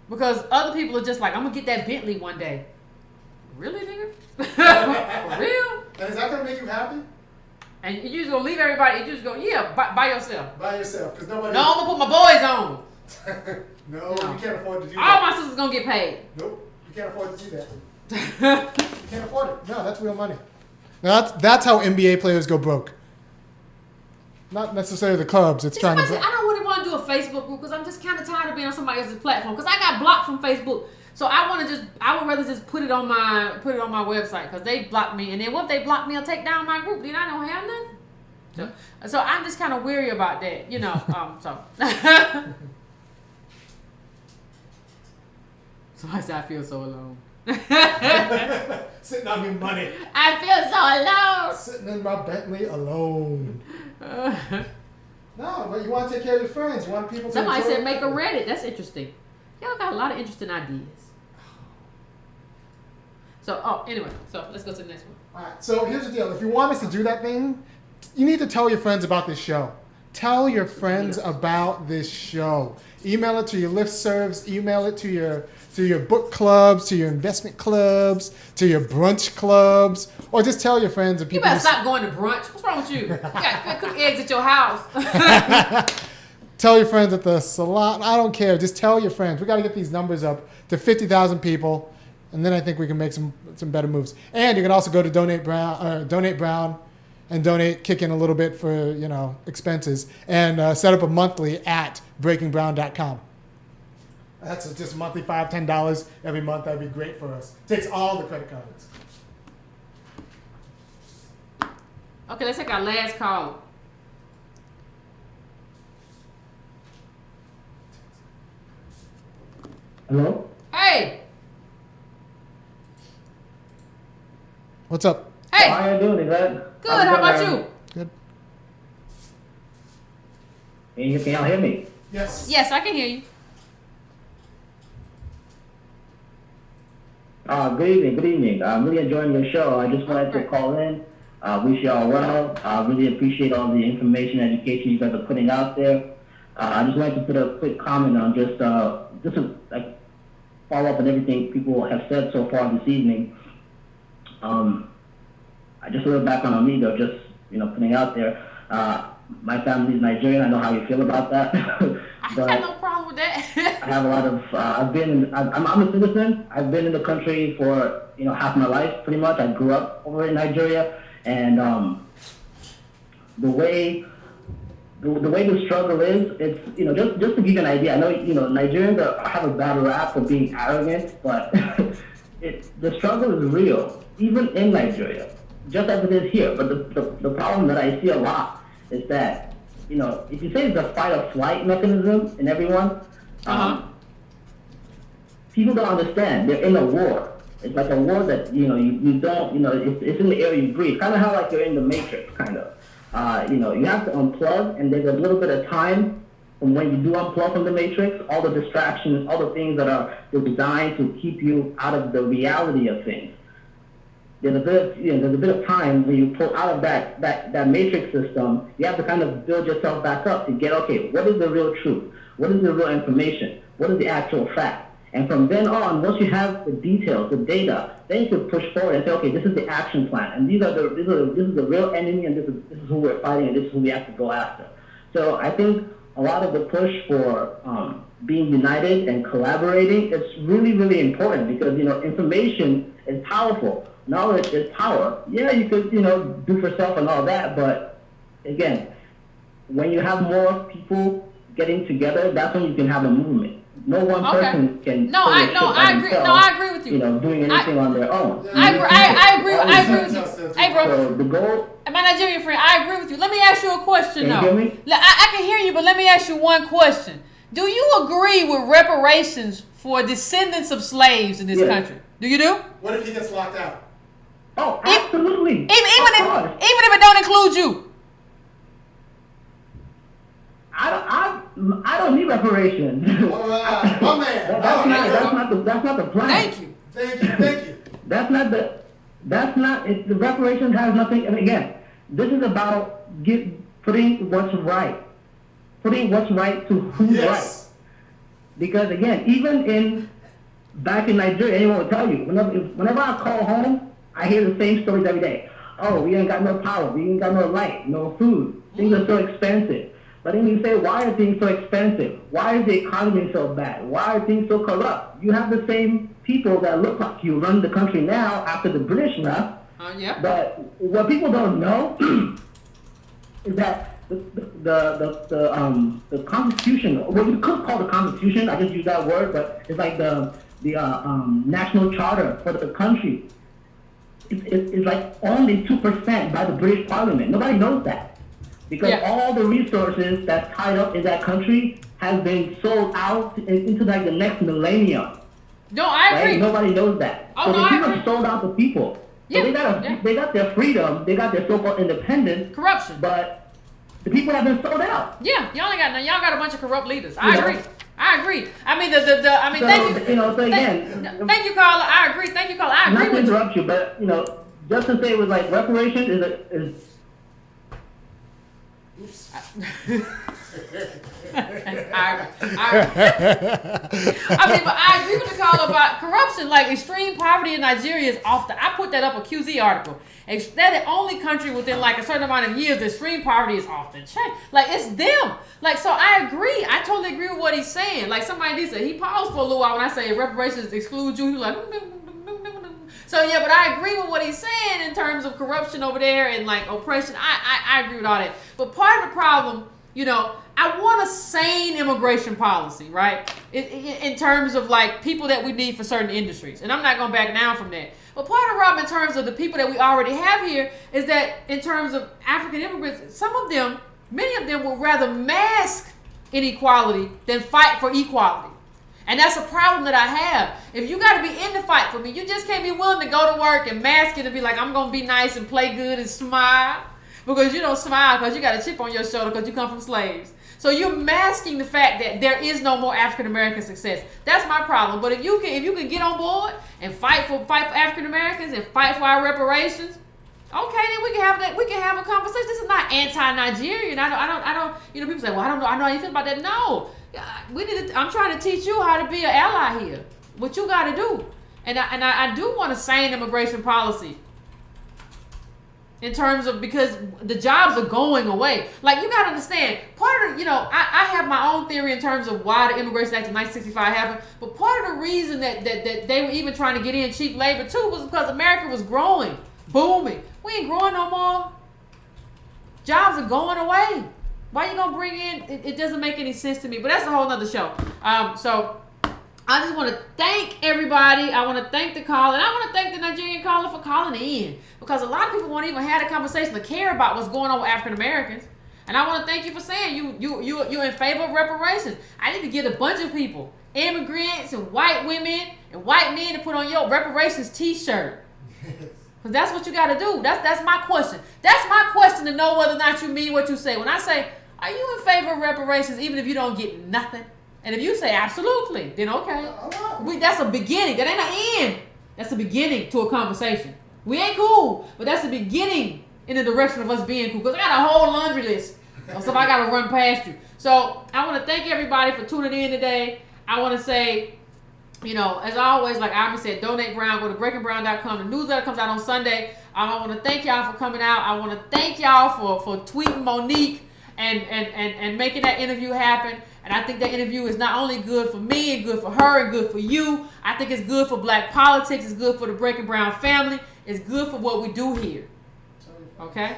Because other people are just like, I'm going to get that Bentley one day. Really, nigga? For real? And is that going to make you happy? And you just going to leave everybody, you just go, yeah, by yourself. By yourself, because nobody... No, I'm going to put my boys on. No, you can't afford to do All that. my sisters going to get paid. Nope, you can't afford to do that. You can't afford it. No, that's real money. Now, that's how NBA players go broke. Not necessarily the clubs. It's trying to... I don't really want to do a Facebook group because I'm just kind of tired of being on somebody else's platform. Because I got blocked from Facebook, so I would rather just put it on my website because they blocked me. And then what if they block me or take down my group? Then I don't have nothing. So I'm just kind of weary about that, you know. So I said I feel so alone. Sitting on your money. I feel so alone. Sitting in my Bentley alone. No, but you want to take care of your friends. You want people to. Somebody enjoy said it. make a Reddit. That's interesting. Y'all got a lot of interesting ideas. So, anyway, so let's go to the next one. All right, so here's the deal. If you want us to do that thing, you need to tell your friends about this show. Tell your friends about this show. Email it to your listservs. Email it to your book clubs, to your investment clubs, to your brunch clubs, or just tell your friends and You people. better stop going to brunch. What's wrong with you? You got cook eggs at your house. Tell your friends at the salon. I don't care. Just tell your friends. We got to get these numbers up to 50,000 people, and then I think we can make some better moves. And you can also go to Donate Brown, and kick in a little bit for expenses, and set up a monthly at breakingbrown.com. That's just a monthly $5-10 every month. That'd be great for us. Takes all the credit cards. Okay, let's take our last call. Hello? Hey. What's up? Hey. How you doing, Yvette? Good. How about you? Good. Can y'all hear me? Yes. Yes, I can hear you. Good evening, good evening. I'm really enjoying your show. I just wanted to call in, wish y'all well. I really appreciate all the information and education you guys are putting out there. I just wanted to put a quick comment on just like follow up on everything people have said so far this evening. I just a little background on me though, just putting out there. My family is Nigerian. I know how you feel about that. But I got no problem with that. I have a lot of. I'm a citizen. I've been in the country for half my life, pretty much. I grew up over in Nigeria, and the way the struggle is, it's just to give you an idea. I know Nigerians have a bad rap for being arrogant, but the struggle is real, even in Nigeria, just as it is here. But the problem that I see a lot is that if you say it's a fight or flight mechanism in everyone, people don't understand. They're in a war. It's like a war that you don't it's in the air you breathe. Kind of how like you're in the Matrix, kind of. You have to unplug, and there's a little bit of time from when you do unplug from the Matrix. All the distractions, all the things that are designed to keep you out of the reality of things. There's a bit of time when you pull out of that matrix system. You have to kind of build yourself back up to get, okay, what is the real truth? What is the real information? What is the actual fact? And from then on, once you have the details, the data, then you can push forward and say, okay, this is the action plan, and this is the real enemy, and this is who we're fighting, and this is who we have to go after. So I think a lot of the push for being united and collaborating is really, really important because information is powerful. Knowledge is power. Yeah, you could, do for self and all that, but again, when you have more people getting together, that's when you can have a movement. No one person can. I agree. No, I agree with you. Doing anything on their own. I agree with you. Hey, bro. So the goal. My Nigerian friend, I agree with you. Let me ask you a question, though. Can you hear me? I can hear you, but let me ask you one question. Do you agree with reparations for descendants of slaves in this country? Do you do? What if he gets locked out? Oh, absolutely. Even if it don't include you. I don't need reparations. My man. That's not the plan. Thank you. The reparations has nothing. And again, this is about putting what's right to who's right. Because again, even back in Nigeria, anyone will tell you, whenever I call home, I hear the same stories every day. Oh, we ain't got no power, we ain't got no light, no food. Things are so expensive. But then you say, why are things so expensive? Why is the economy so bad? Why are things so corrupt? You have the same people that look like you run the country now after the British left. Yeah. But what people don't know is that the Constitution, what you could call the Constitution, I just use that word, but it's like the national charter for the country. It's like only 2% by the British Parliament. Nobody knows that. Because all the resources that's tied up in that country has been sold out into like the next millennium. No, I agree. Right? Nobody knows that. Oh, so no, they pretty much sold out the people. So they got their freedom, they got their so-called independence. Corruption. But The people have been sold out. Yeah, y'all got a bunch of corrupt leaders. I Yeah. agree. I mean, thank you. So again, Thank you, Carla. I agree. Thank you, Carla. I not agree to with you. interrupt you, but just to say it was like reparations is but I agree with the call about corruption. Like extreme poverty in Nigeria is off the. I put that up a QZ article. They're the only country within like a certain amount of years that extreme poverty is off the chain. Like it's them. Like so, I agree. I totally agree with what he's saying. Like somebody did say he paused for a little while when I say reparations exclude you. He like. So yeah, but I agree with what he's saying in terms of corruption over there and like oppression. I agree with all that. But part of the problem, I want a sane immigration policy, right? In terms of like people that we need for certain industries. And I'm not going to back down from that. But part of the problem in terms of the people that we already have here is that in terms of African immigrants, many of them would rather mask inequality than fight for equality. And that's a problem that I have. If you got to be in the fight for me, you just can't be willing to go to work and mask it and be like, I'm going to be nice and play good and smile. Because you don't smile because you got a chip on your shoulder because you come from slaves. So you're masking the fact that there is no more African American success. That's my problem. But if you can get on board and fight for African Americans and fight for our reparations, okay, then we can have that. We can have a conversation. This is not anti-Nigerian. I don't. People say, well, I don't know how you feel about that. No, I'm trying to teach you how to be an ally here. What you got to do, and I do want a sane immigration policy. In terms of, because the jobs are going away. Like, you got to understand, part of, I have my own theory in terms of why the Immigration Act of 1965 happened, but part of the reason that they were even trying to get in cheap labor too was because America was growing, booming. We ain't growing no more. Jobs are going away. Why you going to bring in, it doesn't make any sense to me, but that's a whole nother show. So I just want to thank everybody. I want to thank the caller. And I want to thank the Nigerian caller for calling in. Because a lot of people won't even have a conversation to care about what's going on with African Americans. And I want to thank you for saying you're in favor of reparations. I need to get a bunch of people, immigrants and white women and white men, to put on your reparations t-shirt. Because that's what you got to do. That's my question. That's my question, to know whether or not you mean what you say. When I say, are you in favor of reparations even if you don't get nothing? And if you say absolutely, then okay. That's a beginning. That ain't an end. That's a beginning to a conversation. We ain't cool, but that's the beginning in the direction of us being cool. Because I got a whole laundry list of stuff I got to run past you. So I want to thank everybody for tuning in today. I want to say, as always, like Ivy said, donate Brown. Go to breakingbrown.com. The newsletter comes out on Sunday. I want to thank y'all for coming out. I want to thank y'all for tweeting Monique and making that interview happen. And I think that interview is not only good for me and good for her and good for you. I think it's good for black politics. It's good for the Breaking Brown family. It's good for what we do here. Okay?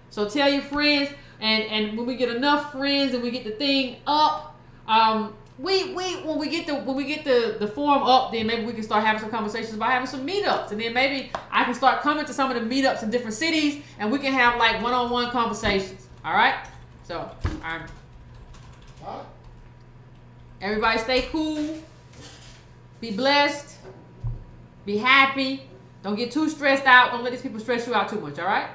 So tell your friends. And when we get enough friends and we get the thing up, when we get the forum up, then maybe we can start having some conversations about having some meetups. And then maybe I can start coming to some of the meetups in different cities and we can have like one-on-one conversations. All right? So, everybody stay cool, be blessed, be happy, don't get too stressed out, don't let these people stress you out too much, all right?